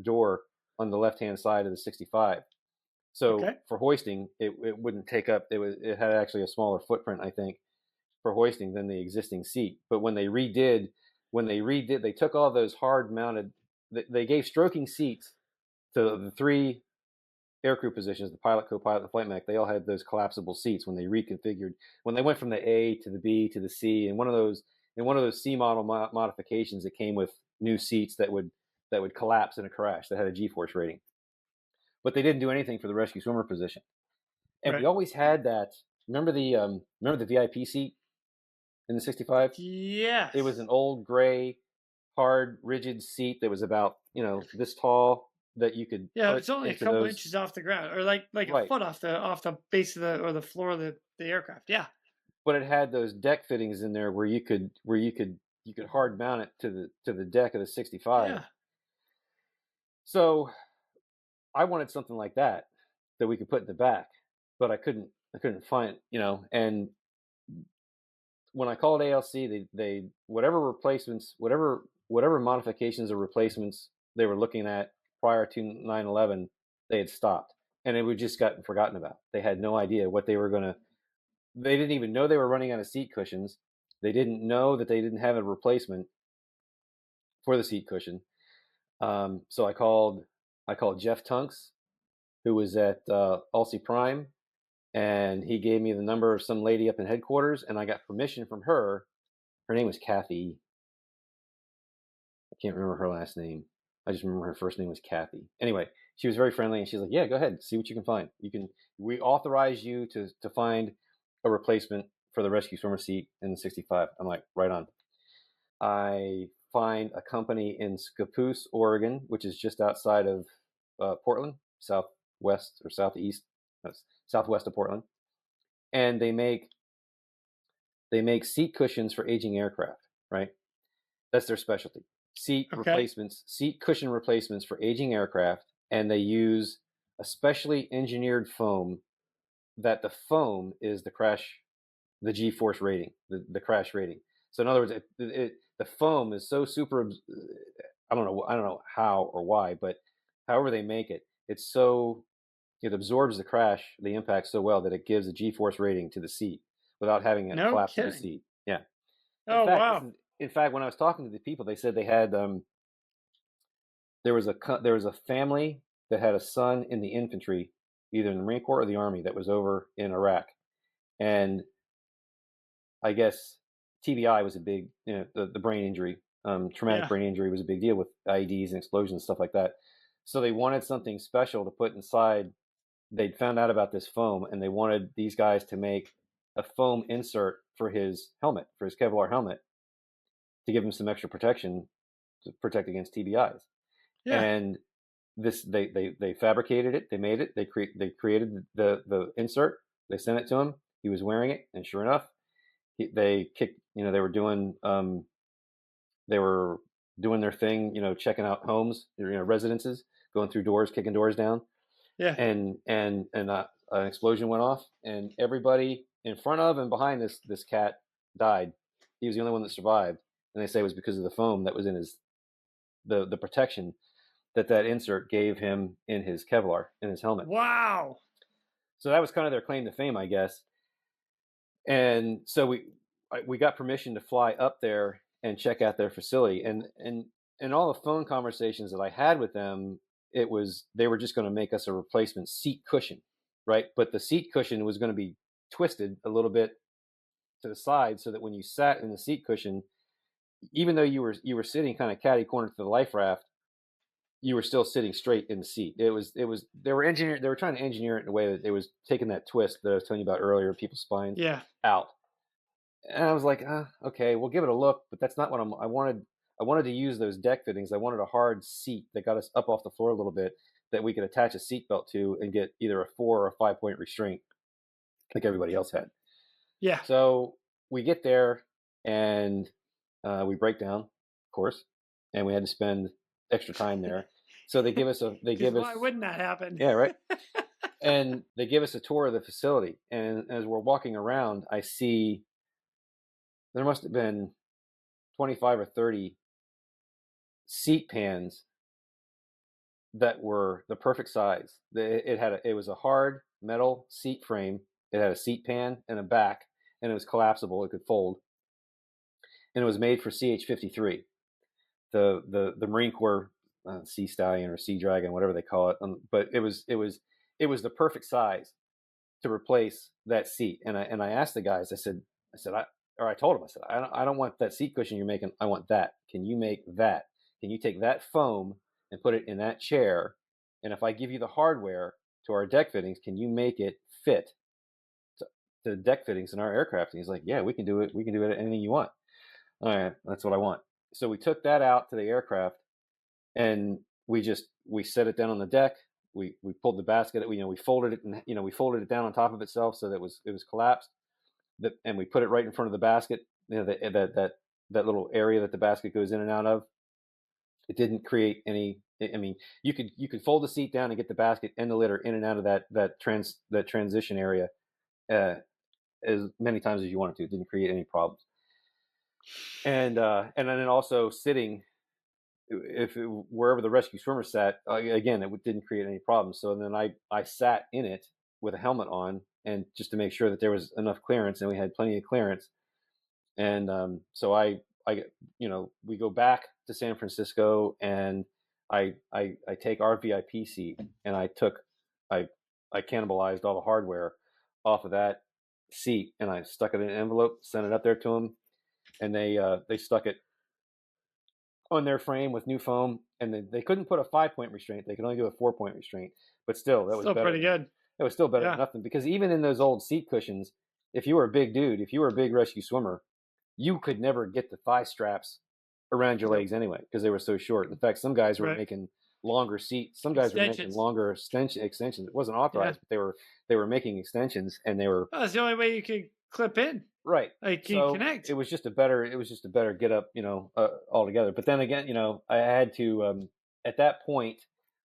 door on the left-hand side of the 65. So for hoisting, it wouldn't take up. It had actually a smaller footprint, I think, for hoisting than the existing seat. But when they redid, they took all those hard mounted. They gave stroking seats to the 3 aircrew positions: the pilot, co-pilot, the flight mech. They all had those collapsible seats when they reconfigured. When they went from the A to the B to the C, and one of those C model modifications, it came with new seats that would collapse in a crash that had a G-force rating. But they didn't do anything for the rescue swimmer position. And we always had that. Remember the VIP seat in the 65? Yes. It was an old gray, hard, rigid seat that was about this tall, that you could. Yeah, it's only a couple inches off the ground, or like a foot off the base of the floor of the aircraft. Yeah. But it had those deck fittings in there where you could hard mount it to the deck of the 65. Yeah. So I wanted something like that we could put in the back, but I couldn't find, and when I called ALC, they whatever replacements, whatever modifications or replacements they were looking at prior to 9/11, they had stopped, and it would just gotten forgotten about. They had no idea what they were going to they didn't even know they were running out of seat cushions. They didn't know that they didn't have a replacement for the seat cushion. So I called Jeff Tunks, who was at Ulcy Prime, and he gave me the number of some lady up in headquarters, and I got permission from her. Her name was Kathy. I can't remember her last name. I just remember her first name was Kathy. Anyway, she was very friendly, and she's like, "Yeah, go ahead, see what you can find. We authorize you to find a replacement for the rescue swimmer seat in the 65." I'm like, right on. I find a company in Scappoose, Oregon, which is just outside of Portland, southwest or southeast, southwest of Portland, and they make seat cushions for aging aircraft. Right, that's their specialty. Seat cushion replacements for aging aircraft, and they use a specially engineered foam. That the foam is the G-force rating, the crash rating. So in other words, the foam is so super. I don't know how or why, but however they make it, it absorbs the impact so well that it gives a G-force rating to the seat without having it collapse to the seat. Yeah. Wow. In fact, when I was talking to the people, they said they had there was a family that had a son in the infantry, either in the Marine Corps or the Army, that was over in Iraq, and I guess TBI was a big, the brain injury, traumatic brain injury was a big deal with IEDs and explosions and stuff like that. So they wanted something special to put inside. They'd found out about this foam, and they wanted these guys to make a foam insert for his helmet, for his Kevlar helmet, to give him some extra protection to protect against TBIs. Yeah. And this, they fabricated it, they made it, they created the insert, they sent it to him, he was wearing it, and sure enough, they were doing their thing, checking out homes, residences, going through doors, kicking doors down. Yeah. And an explosion went off, and everybody in front of and behind this cat died. He was the only one that survived, and they say it was because of the foam that was in the protection that insert gave him in his Kevlar, in his helmet. Wow. So that was kind of their claim to fame, I guess. And so we got permission to fly up there and check out their facility. And all the phone conversations that I had with them, they were just going to make us a replacement seat cushion, right? But the seat cushion was going to be twisted a little bit to the side so that when you sat in the seat cushion, even though you were sitting kind of catty cornered to the life raft, you were still sitting straight in the seat. They were trying to engineer it in a way that it was taking that twist that I was telling you about earlier, people's spines out. And I was like, okay, we'll give it a look, but that's not what I wanted. I wanted to use those deck fittings. I wanted a hard seat that got us up off the floor a little bit that we could attach a seatbelt to and get either a 4 or a 5-point restraint like everybody else had. Yeah. So we get there and we break down, of course, and we had to spend extra time there. So why wouldn't that happen? Yeah, right. And they give us a tour of the facility, and as we're walking around, I see there must have been 25 or 30 seat pans that were the perfect size. It was a hard metal seat frame. It had a seat pan and a back, and it was collapsible. It could fold, and it was made for CH-53, the Marine Corps Sea Stallion or Sea Dragon, whatever they call it. But it was the perfect size to replace that seat. And I asked the guys. I told them, I said, I don't want that seat cushion you're making. I want that. Can you make that? Can you take that foam and put it in that chair? And if I give you the hardware to our deck fittings, can you make it fit to the deck fittings in our aircraft? And he's like, yeah, we can do it. We can do it anything you want. All right, that's what I want. So we took that out to the aircraft, and we set it down on the deck. We pulled the basket. We folded it, and we folded it down on top of itself so that it was collapsed. And we put it right in front of the basket. That little area that the basket goes in and out of. It didn't create any. I mean, you could fold the seat down and get the basket and the litter in and out of that transition area as many times as you wanted to. It didn't create any problems. And then also sitting, wherever the rescue swimmer sat, again, it didn't create any problems. So then I sat in it with a helmet on and just to make sure that there was enough clearance, and we had plenty of clearance. And so I we go back to San Francisco, and I take our VIP seat, and I cannibalized all the hardware off of that seat, and I stuck it in an envelope, sent it up there to them, and they stuck it on their frame with new foam, and they couldn't put a 5-point restraint. They could only do a 4-point restraint, but still, that was Still better. pretty good. It was still better than nothing, because even in those old seat cushions, if you were a big dude, if you were a big rescue swimmer, you could never get the thigh straps around your legs anyway, because they were so short. In fact, some guys were making longer seats. Some guys were making longer extensions. It wasn't authorized, but they were making extensions, and they were. Oh, that's the only way you could clip in. Right. Like you connect. It was just a better get up, altogether. But then again, I had to at that point,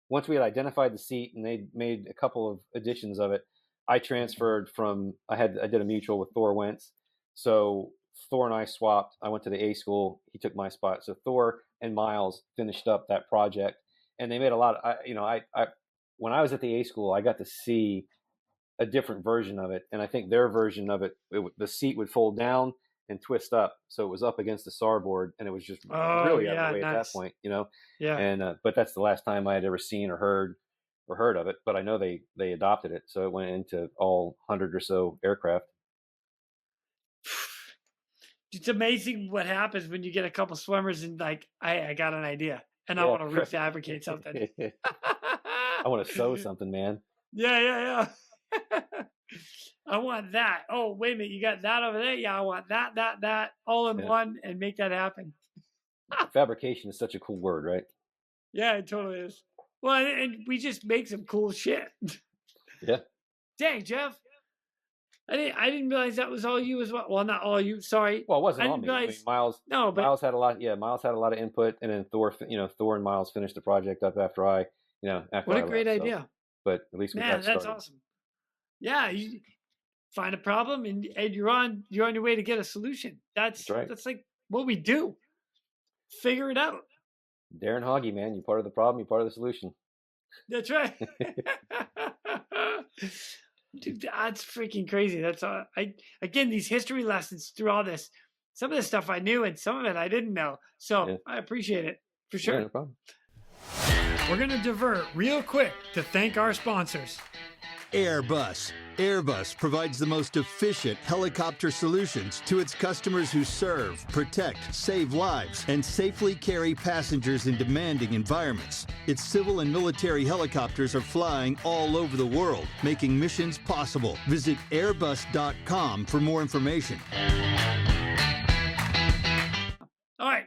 once we had identified the seat and they made a couple of additions of it, I transferred from I did a mutual with Thor Wentz. So Thor and I swapped. I went to the A school. He took my spot. So Thor and Miles finished up that project, and they made a lot of, when I was at the A school, I got to see a different version of it. And I think their version of it, the seat would fold down and twist up. So it was up against the starboard, and it was just really out of the way at that point, Yeah. And, but that's the last time I had ever seen or heard of it. But I know they adopted it. So it went into all 100 or so aircraft. It's amazing what happens when you get a couple swimmers and like, I got an idea and I want to refabricate something. I want to sew something, man. Yeah. I want that. Oh, wait a minute. You got that over there? Yeah, I want that all in one, and make that happen. Fabrication is such a cool word, right? Yeah, it totally is. Well, and we just make some cool shit. Yeah. Dang, Jeff. I didn't realize that was all you as well. Well, not all you. Sorry. Well, it wasn't all me. I mean, Miles. No, but Miles had a lot. Yeah, Miles had a lot of input, and then Thor and Miles finished the project up after I. What a great idea. So, but at least we got started. That's awesome. Yeah, you find a problem and you're on your way to get a solution. That's right. That's like what we do. Figure it out. Darren Hoggy, man, you're part of the problem. You're part of the solution. That's right. Dude, that's freaking crazy. That's again, these history lessons through all this. Some of the stuff I knew and some of it I didn't know. So I appreciate it for sure. Yeah, no problem. We're going to divert real quick to thank our sponsors. Airbus. Airbus provides the most efficient helicopter solutions to its customers who serve, protect, save lives, and safely carry passengers in demanding environments. Its civil and military helicopters are flying all over the world, making missions possible. Visit airbus.com for more information. All right.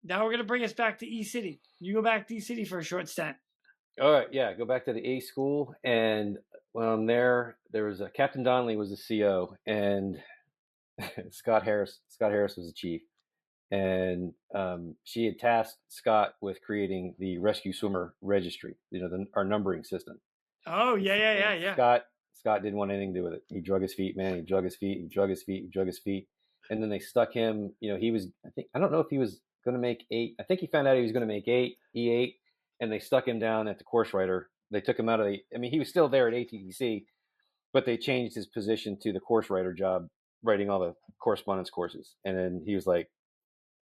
Now we're going to bring us back to E-City. You go back to E-City for a short stint. All right. Yeah. Go back to the A school. And when I'm there was Captain Donnelly was the CO, and Scott Harris was the chief. And she had tasked Scott with creating the rescue swimmer registry, our numbering system. Oh, yeah. Scott didn't want anything to do with it. He drug his feet, man. He drug his feet. And then they stuck him, I don't know if he was going to make 8. I think he found out he was going to make 8, E8, and they stuck him down at the course writer. They took him out of he was still there at ATDC, but they changed his position to the course writer job, writing all the correspondence courses. And then he was like,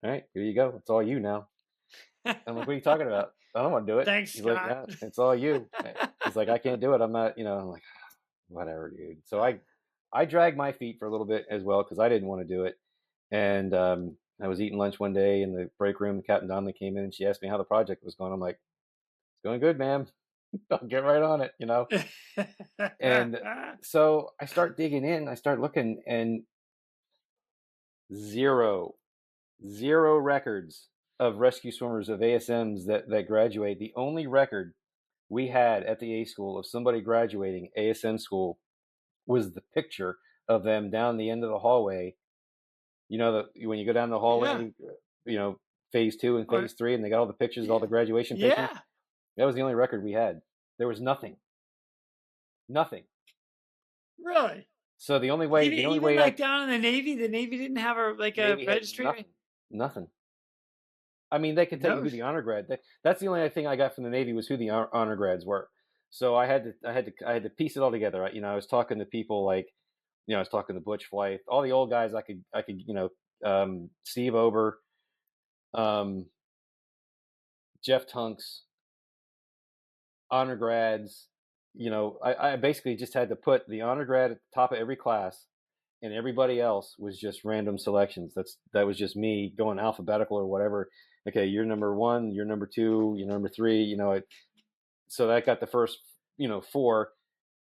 all right, here you go. It's all you now. I'm like, what are you talking about? I don't want to do it. Thanks, He's Scott. like, yeah, it's all you. He's like, I can't do it. I'm not, I'm like, whatever, dude. So I dragged my feet for a little bit as well, because I didn't want to do it. And I was eating lunch one day in the break room. Captain Donnelly came in and she asked me how the project was going. I'm like, it's going good, ma'am. I'll get right on it, And so I start digging in. I start looking, and zero records of rescue swimmers, of ASMs that graduate. The only record we had at the A school of somebody graduating ASM school was the picture of them down the end of the hallway. When you go down the hallway, phase 2 and phase 3, and they got all the pictures, all the graduation pictures. Yeah. That was the only record we had. There was nothing. Really? So the only way, down in the Navy didn't have a registry. Nothing. I mean, they could tell you who the honor grad. That's the only thing I got from the Navy was who the honor grads were. So I had to piece it all together. You know, I was talking to people like, you know, I was talking to Butch Flight, all the old guys I could, you know, Steve Ober, um, Jeff Tunks, honor grads. You know, I basically just had to put the honor grad at the top of every class, and everybody else was just random selections. That was just me going alphabetical or whatever. Okay, you're number 1, you're number 2, you're number 3. You know, so that got the first, you know, 4,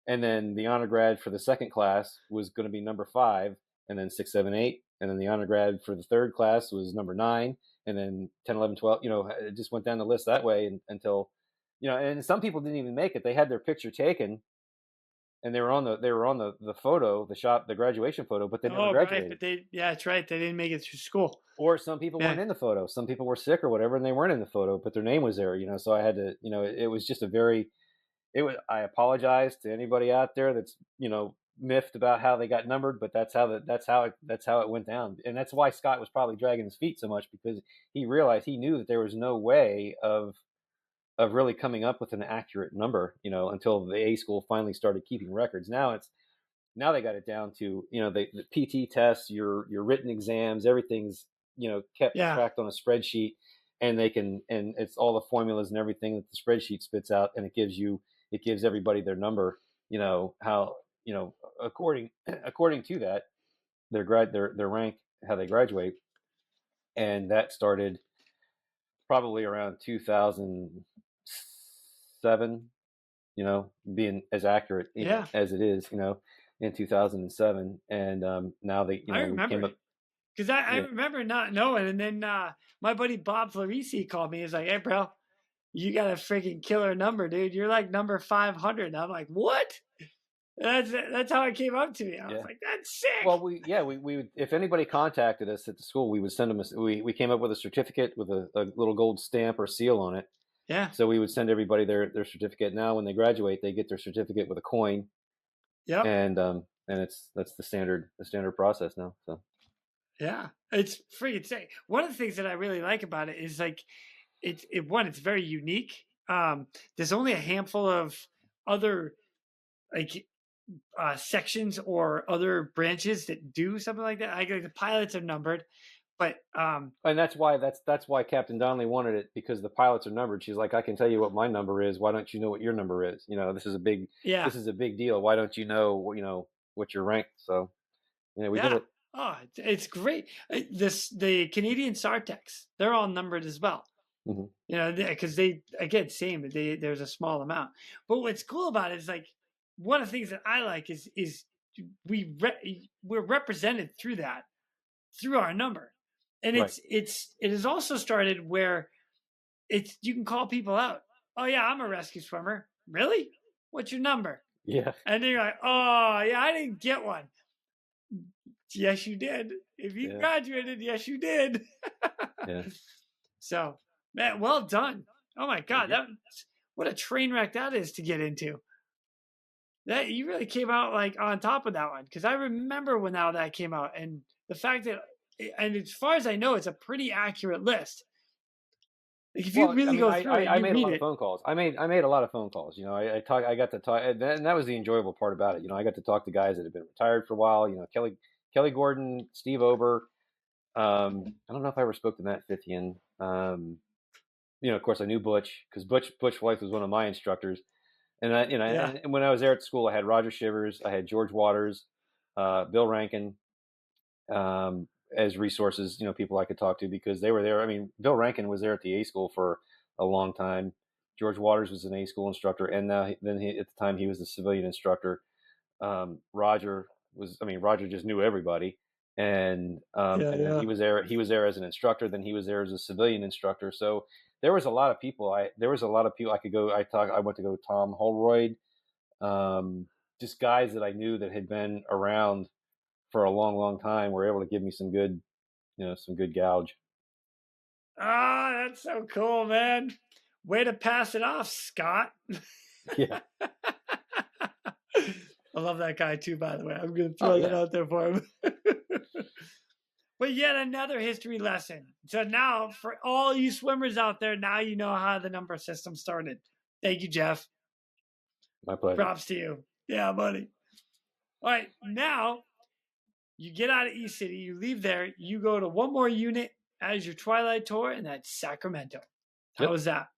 and then the honor grad for the second class was going to be number 5, and then 6, 7, 8, and then the honor grad for the third class was number 9, and then 10, 11, 12. You know, it just went down the list that way until, you know, and some people didn't even make it. They had their picture taken, and they were on the photo, the graduation photo, but they never graduated. Right, but that's right. They didn't make it through school. Or some people weren't in the photo. Some people were sick or whatever, and they weren't in the photo, but their name was there. You know, so I had to. You know, it was just I apologize to anybody out there that's, you know, miffed about how they got numbered, but that's how it went down, and that's why Scott was probably dragging his feet so much, because he knew that there was no way of really coming up with an accurate number, you know, until the A school finally started keeping records. Now they got it down to, you know, the PT tests, your written exams, everything's, you know, kept tracked on a spreadsheet, and and it's all the formulas and everything that the spreadsheet spits out, and it gives everybody their number, you know, how, you know, according to that, their rank, how they graduate. And that started probably around 2007, you know, being as accurate, you know, as it is, you know, in 2007. And now they, you know, I remember because I remember not knowing. And then my buddy Bob Florisi called me. He's like, "Hey, bro, you got a freaking killer number, dude. You're like number 500." And I'm like, "What?" That's how it came up to me. I was like, "That's sick." Well, we if anybody contacted us at the school, we would send them we came up with a certificate with a little gold stamp or seal on it. Yeah. So we would send everybody their certificate. Now when they graduate, they get their certificate with a coin. Yep. And that's the standard process now. So yeah, it's freaking sick. One of the things that I really like about it is like it's very unique. There's only a handful of other like sections or other branches that do something like that. Like the pilots are numbered, but and that's why Captain Donnelly wanted it, because the pilots are numbered. She's like, I can tell you what my number is. Why don't you know what your number is? You know, this is a big deal. Why don't you know what your rank? So we did it. Oh, it's great. The Canadian Sartecs, they're all numbered as well. Mm-hmm. You know, because there's a small amount. But what's cool about it is like one of the things that I like is we're represented through our number, and it has also started where you can call people out. Oh yeah, I'm a rescue swimmer. Really? What's your number? Yeah. And then you're like, oh yeah, I didn't get one. Yes, you did. If you graduated, yes, you did. Yeah. So, man, well done. Oh my God, what a train wreck that is to get into. That you really came out like on top of that one, because I remember when that came out, and the fact that, and as far as I know, it's a pretty accurate list. Like if you really go through it, I made a lot of phone calls. I made a lot of phone calls. You know, I got to talk, and that was the enjoyable part about it. You know, I got to talk to guys that had been retired for a while. You know, Kelly Gordon, Steve Ober. I don't know if I ever spoke to Matt Fithian. You know, of course, I knew Butch, because Butch White was one of my instructors. And and when I was there at school, I had Roger Shivers, I had George Waters, Bill Rankin, as resources. You know, people I could talk to because they were there. I mean, Bill Rankin was there at the A school for a long time. George Waters was an A school instructor, and at the time he was a civilian instructor. Roger just knew everybody, and he was there. He was there as an instructor. Then he was there as a civilian instructor. So there was a lot of people. I could go. I went to go Tom Holroyd, just guys that I knew that had been around for a long, long time were able to give me some good gouge. Ah, that's so cool, man. Way to pass it off, Scott. Yeah. I love that guy too, by the way. I'm going to throw that out there for him. But yet another history lesson. So now, for all you swimmers out there, now you know how the number system started. Thank you, Jeff. My pleasure. Props to you. Yeah, buddy. All right, now you get out of East City, you leave there, you go to one more unit as your twilight tour, and that's Sacramento. How Yep. was that?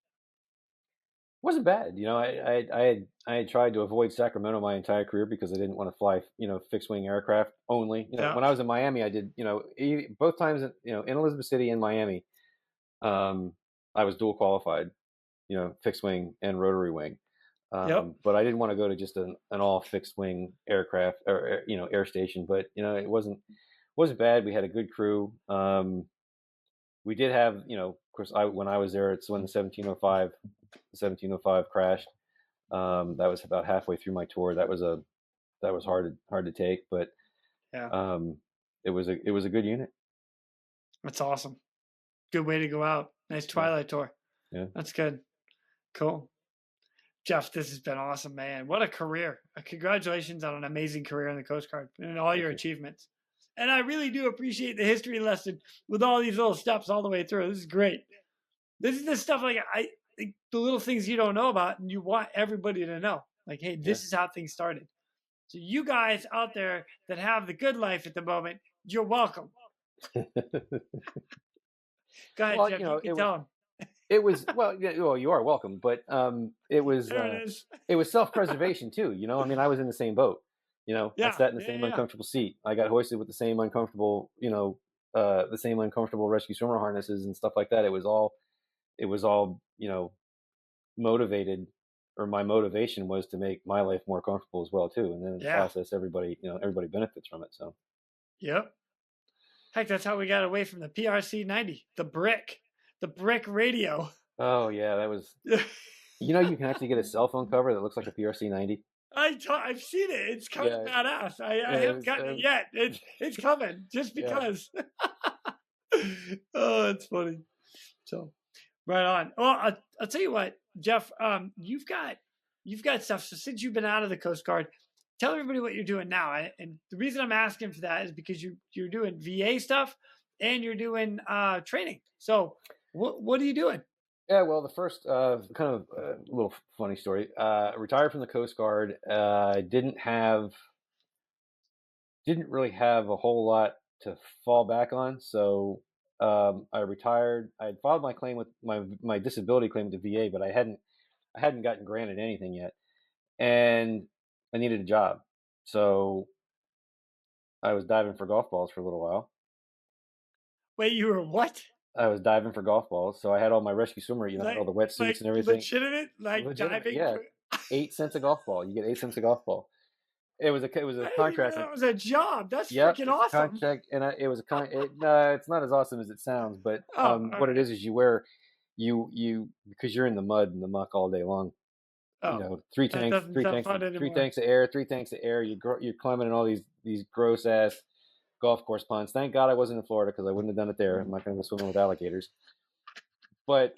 Wasn't bad. I had tried to avoid Sacramento my entire career because I didn't want to fly, fixed wing aircraft only. Yeah. When I was in Miami, I did, both times, in Elizabeth City and Miami, I was dual qualified, fixed wing and rotary wing. Yep. But I didn't want to go to just an all fixed wing aircraft or, air station, but, it wasn't bad. We had a good crew. We did have, of course, when I was there, it's when the 1705 crashed. That was about halfway through my tour. That was hard to take, but yeah, it was a good unit. That's awesome. Good way to go out. Nice twilight tour. Yeah, that's good. Cool. Jeff, this has been awesome, man. What a career. Congratulations on an amazing career in the Coast Guard and all your achievements. And I really do appreciate the history lesson with all these little steps all the way through. This is great. This is the stuff like the little things you don't know about and you want everybody to know. Like, hey, this is how things started. So you guys out there that have the good life at the moment, you're welcome. Go ahead, Jeff. You can tell them. It was you are welcome, but it was self-preservation too. I was in the same boat. I sat in the same uncomfortable seat. I got hoisted with the same uncomfortable, rescue swimmer harnesses and stuff like that. It was all, motivated, or my motivation was to make my life more comfortable as well too. And then in the process, everybody benefits from it. So. Yep. Heck, that's how we got away from the PRC 90, the brick radio. Oh yeah, that was. You can actually get a cell phone cover that looks like a PRC 90. I've seen it. It's kind of badass. I haven't gotten it yet. It's coming just because. Oh, it's funny. So, right on. Well, I'll tell you what, Jeff. You've got stuff. So since you've been out of the Coast Guard, tell everybody what you're doing now. And the reason I'm asking for that is because you're doing VA stuff and you're doing training. So what are you doing? Yeah, well, the first kind of little funny story. Retired from the Coast Guard. Didn't really have a whole lot to fall back on. So I retired. I had filed my claim with my disability claim with the VA, but I hadn't gotten granted anything yet, and I needed a job. So I was diving for golf balls for a little while. Wait, you were what? I was diving for golf balls, so I had all my rescue swimmer, all the wetsuits and everything. Legitimate, diving. Yeah, 8 cents a golf ball. You get 8 cents a golf ball. It was a contract. That was a job. That's freaking awesome. Contract, and it was it's not as awesome as it sounds, but what it is you wear, because you're in the mud and the muck all day long. Three tanks of air. You're climbing in all these gross ass golf course ponds. Thank God I wasn't in Florida because I wouldn't have done it there. I'm not going to go swimming with alligators. But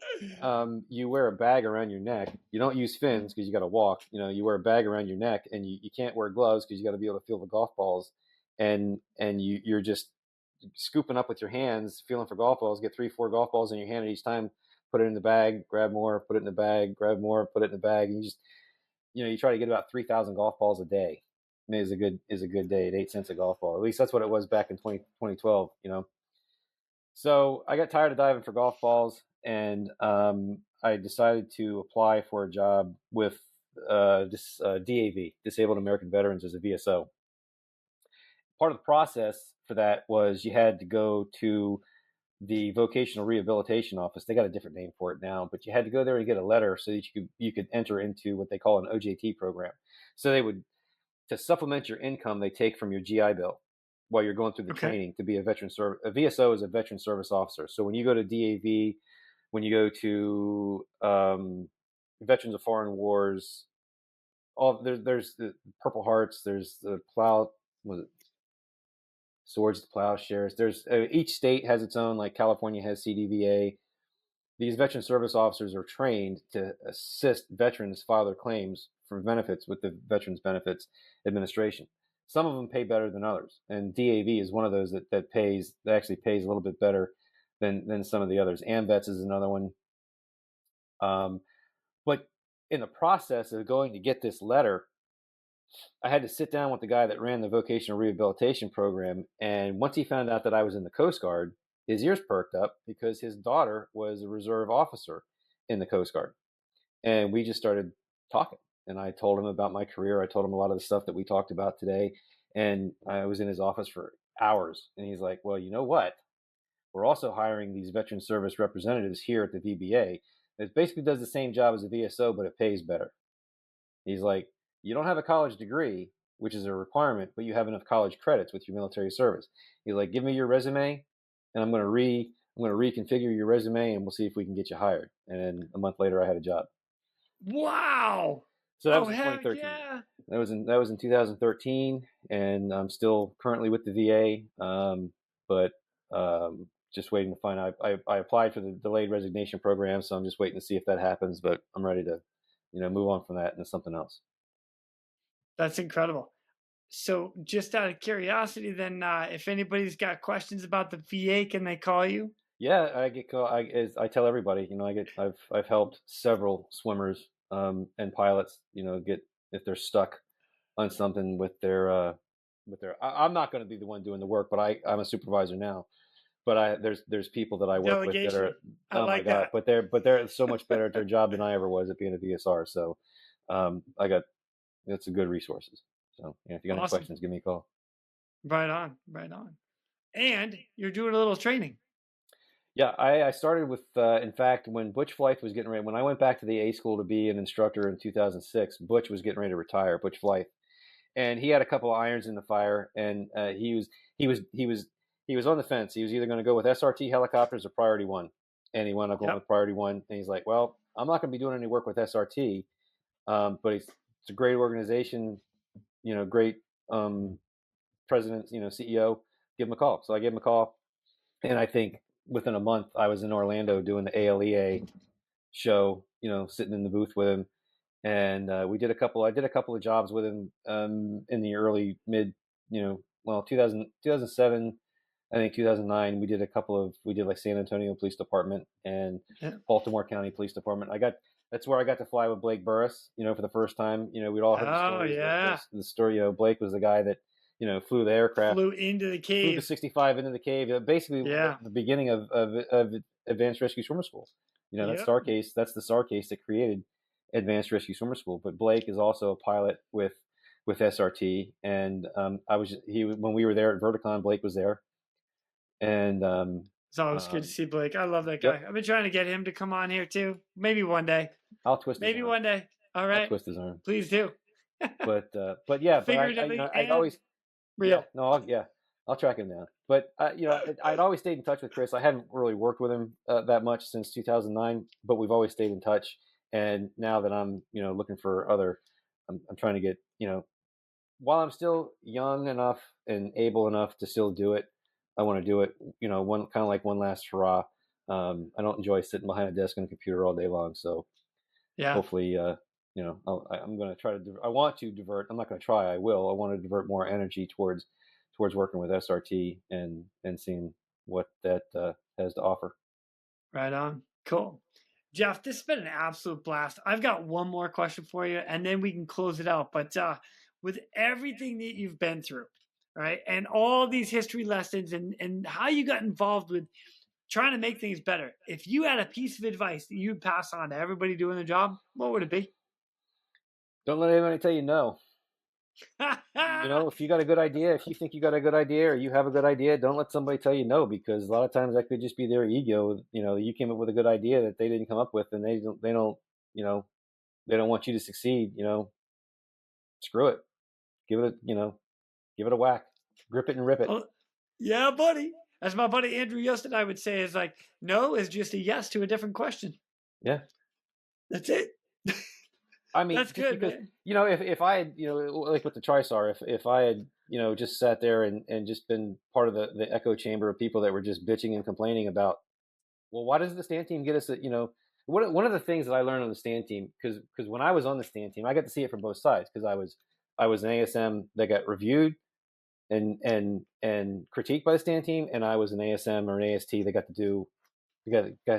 you wear a bag around your neck. You don't use fins because you got to walk. You wear a bag around your neck, and you can't wear gloves because you got to be able to feel the golf balls. And you're just scooping up with your hands, feeling for golf balls. Get 3-4 golf balls in your hand at each time. Put it in the bag, grab more, put it in the bag, grab more, put it in the bag, and you just, you try to get about 3,000 golf balls a day. And it is a good day at 8 cents a golf ball. At least that's what it was back in 2012. So I got tired of diving for golf balls, and I decided to apply for a job with DAV, Disabled American Veterans, as a VSO. Part of the process for that was you had to go to the vocational rehabilitation office. They got a different name for it now, but you had to go there and get a letter so that you could enter into what they call an OJT program. So they would, to supplement your income, they take from your GI Bill while you're going through the training to be a veteran service. A VSO is a veteran service officer. So when you go to DAV, when you go to Veterans of Foreign Wars, there's the Purple Hearts, there's the Swords to Plowshares. There's each state has its own, like California has CDVA. These veteran service officers are trained to assist veterans file their claims for benefits with the Veterans Benefits Administration. Some of them pay better than others, and DAV is one of those that actually pays a little bit better than some of the others. AMVETS is another one. But in the process of going to get this letter, I had to sit down with the guy that ran the vocational rehabilitation program. And once he found out that I was in the Coast Guard, his ears perked up because his daughter was a reserve officer in the Coast Guard. And we just started talking. And I told him about my career. I told him a lot of the stuff that we talked about today. And I was in his office for hours. And he's like, well, you know what? We're also hiring these veteran service representatives here at the VBA. It basically does the same job as a VSO, but it pays better. He's like, you don't have a college degree, which is a requirement, but you have enough college credits with your military service. He's like, give me your resume, and I'm going to reconfigure your resume, and we'll see if we can get you hired. And a month later, I had a job. Wow. So that was in 2013. Yeah. That was in 2013, and I'm still currently with the VA, but just waiting to find out. I applied for the delayed resignation program, so I'm just waiting to see if that happens. But I'm ready to, move on from that into something else. That's incredible. So, just out of curiosity, then, if anybody's got questions about the VA, can they call you? Yeah, I get called. I tell everybody. I've helped several swimmers and pilots. Get if they're stuck on something with their I'm not going to be the one doing the work, but I'm a supervisor now. But there's people that I work with that are my God, but they're so much better at their job than I ever was at being a VSR. So that's a good resources. So if you got any questions, give me a call. Right on. And you're doing a little training. Yeah, I started with, in fact, when Butch Flythe was getting ready, when I went back to the A school to be an instructor in 2006, Butch was getting ready to retire, Butch Flythe. And he had a couple of irons in the fire, and he was on the fence. He was either going to go with SRT helicopters or Priority One, and he wound up going with Priority One. And he's like, well, I'm not going to be doing any work with SRT, but it's a great organization, great president, CEO. Give him a call. So I gave him a call, and I think within a month I was in Orlando doing the ALEA show, sitting in the booth with him, and I did a couple of jobs with him in the early mid, 2007, I think 2009. We did like San Antonio Police Department and Baltimore County Police Department. That's where I got to fly with Blake Burris, for the first time. We'd all heard the story. Yeah. The story, Blake was the guy that, flew the aircraft. Flew into the cave. Flew the 65 into the cave. Basically, the beginning of Advanced Rescue Swimmer School. That's the SAR case that created Advanced Rescue Swimmer School. But Blake is also a pilot with SRT. And when we were there at Verticon, Blake was there. And it's always good to see Blake. I love that guy. I've been trying to get him to come on here too. Maybe one day. I'll twist his arm. Maybe one day. All right. I'll twist his arm. Please do. but yeah, I'd always real. I'll track him down. But I'd always stayed in touch with Chris. I hadn't really worked with him that much since 2009, but we've always stayed in touch. And now that I'm looking for I'm trying to get while I'm still young enough and able enough to still do it, I want to do it, one kind of like one last hurrah. I don't enjoy sitting behind a desk on a computer all day long. So hopefully, I'm going to try to, I want to divert, I'm not going to try, I will. I want to divert more energy towards working with SRT and seeing what that has to offer. Right on. Cool. Jeff, this has been an absolute blast. I've got one more question for you, and then we can close it out. But with everything that you've been through, right, and all these history lessons and how you got involved with trying to make things better, if you had a piece of advice that you'd pass on to everybody doing the job, what would it be? Don't let anybody tell you no. If you got a good idea, if you think you got a good idea or you have a good idea, don't let somebody tell you no, because a lot of times that could just be their ego. You came up with a good idea that they didn't come up with, and they don't want you to succeed. Screw it. Give it a whack. Grip it and rip it. Oh, yeah, buddy. As my buddy Andrew Yustin, I would say, is like, no is just a yes to a different question. Yeah. That's it. I mean, that's good, because, man. If I had, like with the Trisar, if I had, just sat there and just been part of the echo chamber of people that were just bitching and complaining about, well, why doesn't the stand team get us, one of the things that I learned on the stand team, because when I was on the stand team, I got to see it from both sides, because I was an ASM that got reviewed and critiqued by the stand team, and I was an ASM or an AST that got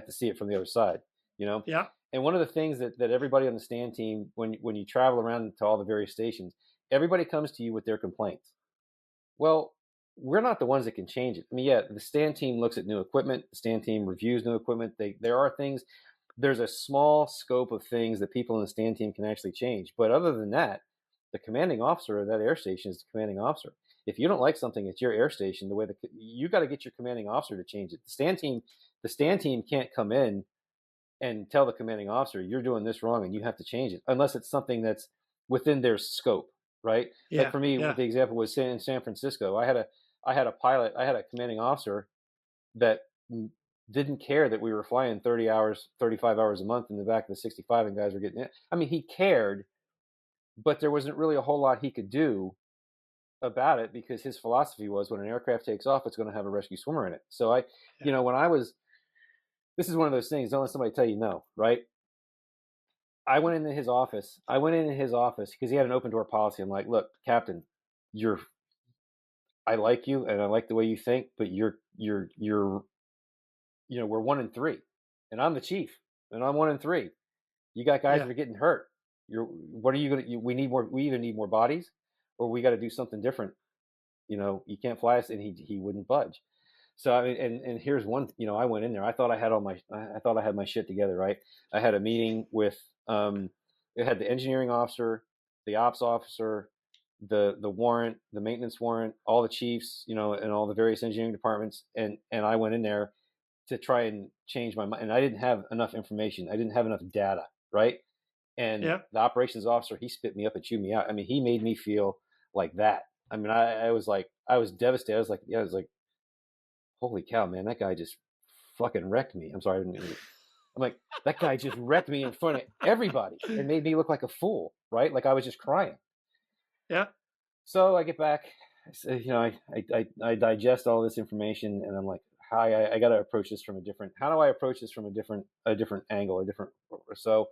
to see it from the other side, Yeah. And one of the things that everybody on the stand team, when you travel around to all the various stations, everybody comes to you with their complaints. Well, we're not the ones that can change it. I mean, yeah, the stand team looks at new equipment. The stand team reviews new equipment. There are things, there's a small scope of things that people in the stand team can actually change. But other than that, the commanding officer of that air station is the commanding officer. If you don't like something at your air station, you got to get your commanding officer to change it. The stand team can't come in and tell the commanding officer, you're doing this wrong and you have to change it, unless it's something that's within their scope, right? Yeah, like for me, the example was in San Francisco. I had a commanding officer that didn't care that we were flying 30 hours, 35 hours a month in the back of the 65 and guys were getting in. I mean, he cared, but there wasn't really a whole lot he could do about it, because his philosophy was, when an aircraft takes off, it's going to have a rescue swimmer in it. So this is one of those things, don't let somebody tell you no, right? I went into his office because he had an open door policy. I'm like, look, Captain, I like you and I like the way you think, but we're 1 in 3 and I'm the chief and I'm 1 in 3. You got guys that are getting hurt. What are you going to, we either need more bodies or we got to do something different. You can't fly us. And he wouldn't budge. So, I mean, and here's one, I went in there, I thought I had my shit together, right? I had a meeting with, it had the engineering officer, the ops officer, the warrant, the maintenance warrant, all the chiefs, and all the various engineering departments. And I went in there to try and change my mind. And I didn't have enough information. I didn't have enough data, right? And the operations officer, he spit me up and chewed me out. I mean, he made me feel like that. I mean, I was devastated. I was like, holy cow, man, that guy just fucking wrecked me. I'm sorry. I'm like, that guy just wrecked me in front of everybody and made me look like a fool, right? Like I was just crying. Yeah. So I get back, I digest all this information and I'm like, I got to approach this from how do I approach this from a different angle, so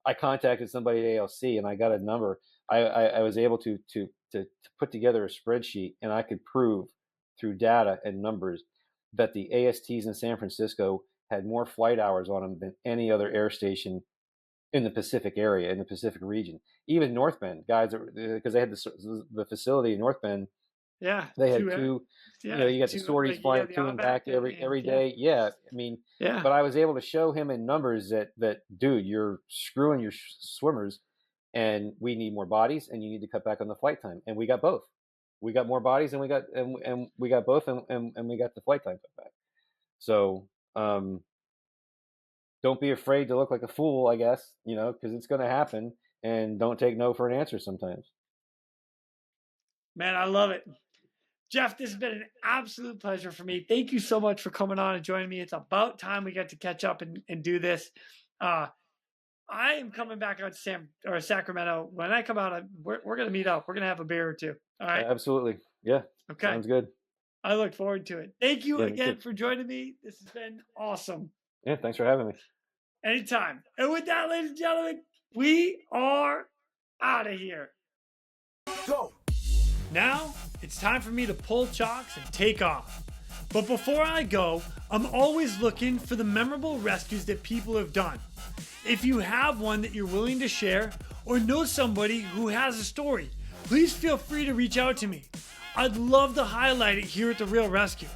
I contacted somebody at ALC and I got a number. I was able to put together a spreadsheet, and I could prove through data and numbers that the ASTs in San Francisco had more flight hours on them than any other air station in the Pacific area, in the Pacific region. Even North Bend, guys, because they had the facility in North Bend. Yeah, they had two. You got the sorties flying to and back every day. Yeah, I mean, but I was able to show him in numbers that dude, you're screwing your swimmers, and we need more bodies, and you need to cut back on the flight time. And we got both. We got more bodies, and we got both, and we got the flight time cut back. So don't be afraid to look like a fool, I guess, because it's going to happen, and don't take no for an answer sometimes. Man, I love it. Jeff, this has been an absolute pleasure for me. Thank you so much for coming on and joining me. It's about time we got to catch up and do this. I am coming back out to Sacramento. When I come out, we're going to meet up. We're going to have a beer or two. All right. Absolutely. Yeah. Okay. Sounds good. I look forward to it. Thank you again for joining me. This has been awesome. Yeah. Thanks for having me. Anytime. And with that, ladies and gentlemen, we are out of here. Go. Now it's time for me to pull chocks and take off. But before I go, I'm always looking for the memorable rescues that people have done. If you have one that you're willing to share or know somebody who has a story, please feel free to reach out to me. I'd love to highlight it here at the Real ResQ.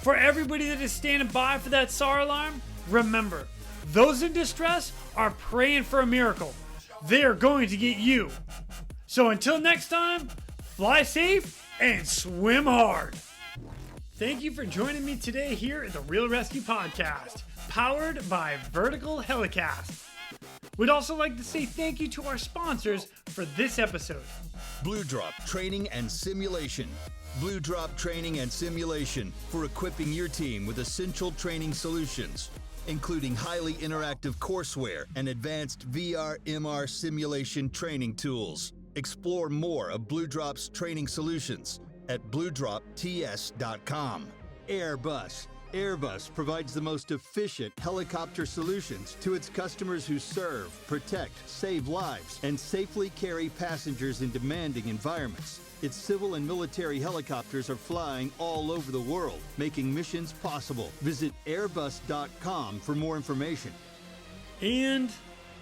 For everybody that is standing by for that SAR alarm, remember, those in distress are praying for a miracle. They are going to get you. So until next time, fly safe and swim hard. Thank you for joining me today here at the Real ResQ Podcast, powered by Vertical Helicast. We'd also like to say thank you to our sponsors for this episode. Blue Drop Training and Simulation. Blue Drop Training and Simulation for equipping your team with essential training solutions, including highly interactive courseware and advanced VR/MR simulation training tools. Explore more of Blue Drop's training solutions at bluedropts.com. Airbus. Airbus provides the most efficient helicopter solutions to its customers who serve, protect, save lives, and safely carry passengers in demanding environments. Its civil and military helicopters are flying all over the world, making missions possible. Visit airbus.com for more information. And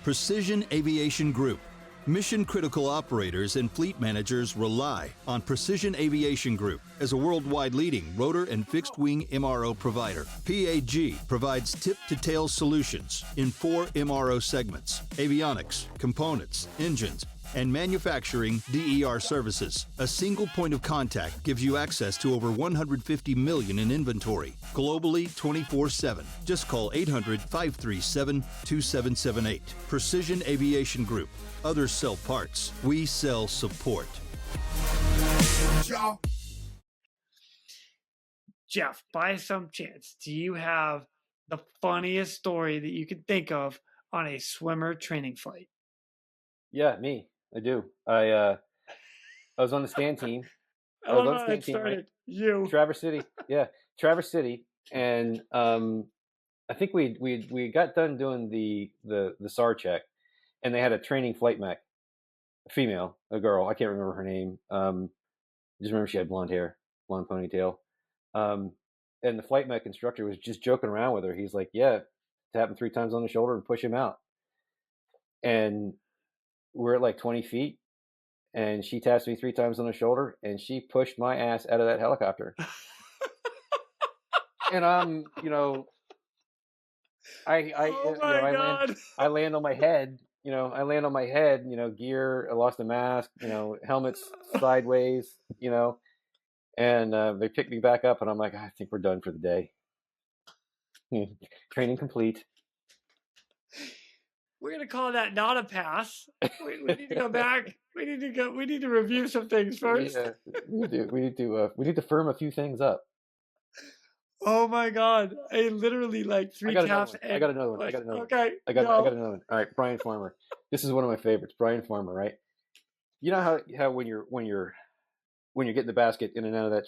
Precision Aviation Group. Mission-critical operators and fleet managers rely on Precision Aviation Group as a worldwide leading rotor and fixed-wing MRO provider. PAG provides tip-to-tail solutions in 4 MRO segments: avionics, components, engines, and manufacturing DER services. A single point of contact gives you access to over 150 million in inventory, globally 24/7. Just call 800-537-2778. Precision Aviation Group. Others sell parts. We sell support. Jeff, by some chance, do you have the funniest story that you could think of on a swimmer training flight? Yeah, me. I do. I was on the stand team. I love how it started. Right? You. Traverse City. Yeah, Traverse City. And I think we got done doing the SAR check, and they had a training flight mech, a female, a girl. I can't remember her name. I just remember she had blonde hair, blonde ponytail. And the flight mech instructor was just joking around with her. He's like, "Yeah, tap him 3 times on the shoulder and push him out." And we're at like 20 feet, and she taps me 3 times on the shoulder, and she pushed my ass out of that helicopter. And I'm, I land on my head, gear, I lost a mask, helmets sideways, and they picked me back up, and I'm like, I think we're done for the day. Training complete. We're going to call that not a pass. We need to go back. We need to review some things first. Yeah, we need to firm a few things up. Oh my God. I literally like 3 taps. I got another one. Okay. I got another one. All right. Brian Farmer. This is one of my favorites. Brian Farmer, right? You know how when you're getting the basket in and out of that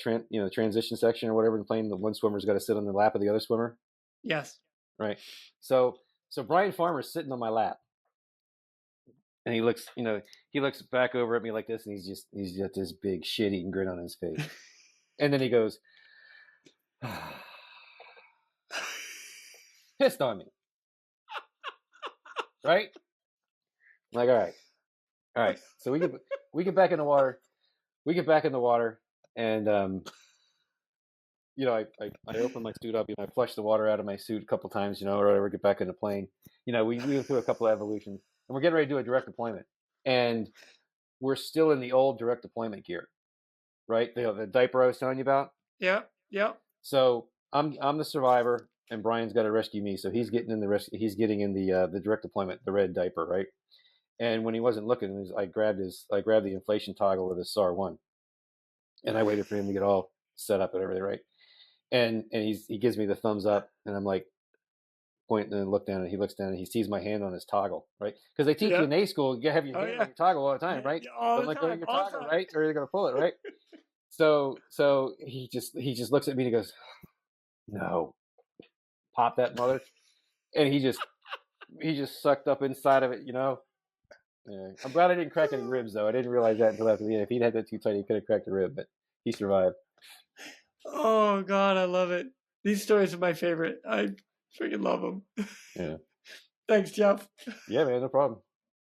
transition section or whatever in the plane, the one swimmer's got to sit on the lap of the other swimmer? Yes. Right. So Brian Farmer's sitting on my lap, and he looks back over at me like this, and he's got this big shit-eating grin on his face. And then he goes, pissed on me. Right? I'm like, all right. So we get back in the water. And I open my suit up, I flush the water out of my suit a couple times, or whatever, get back in the plane. We went through a couple of evolutions, and we're getting ready to do a direct deployment. And we're still in the old direct deployment gear, right? The diaper I was telling you about. Yeah. So I'm the survivor, and Brian's got to rescue me. So he's getting in the direct deployment, the red diaper, right? And when he wasn't looking, I grabbed the inflation toggle of his SAR 1, and I waited for him to get all set up and everything, right? And he gives me the thumbs up, and I'm like pointing and look down, and he looks down and he sees my hand on his toggle, right? Because they teach you in A school, you have your hand on your toggle all the time, right? All the time, your toggle, right? Or you're gonna pull it, right? So he just looks at me and he goes, "No, pop that mother," and he just sucked up inside of it, Yeah. I'm glad I didn't crack any ribs though. I didn't realize that until after the end. If he'd had that too tight, he could have cracked a rib, but he survived. Oh God, I love it. These stories are my favorite. I freaking love them. Yeah. Thanks, Jeff. Yeah, man, no problem.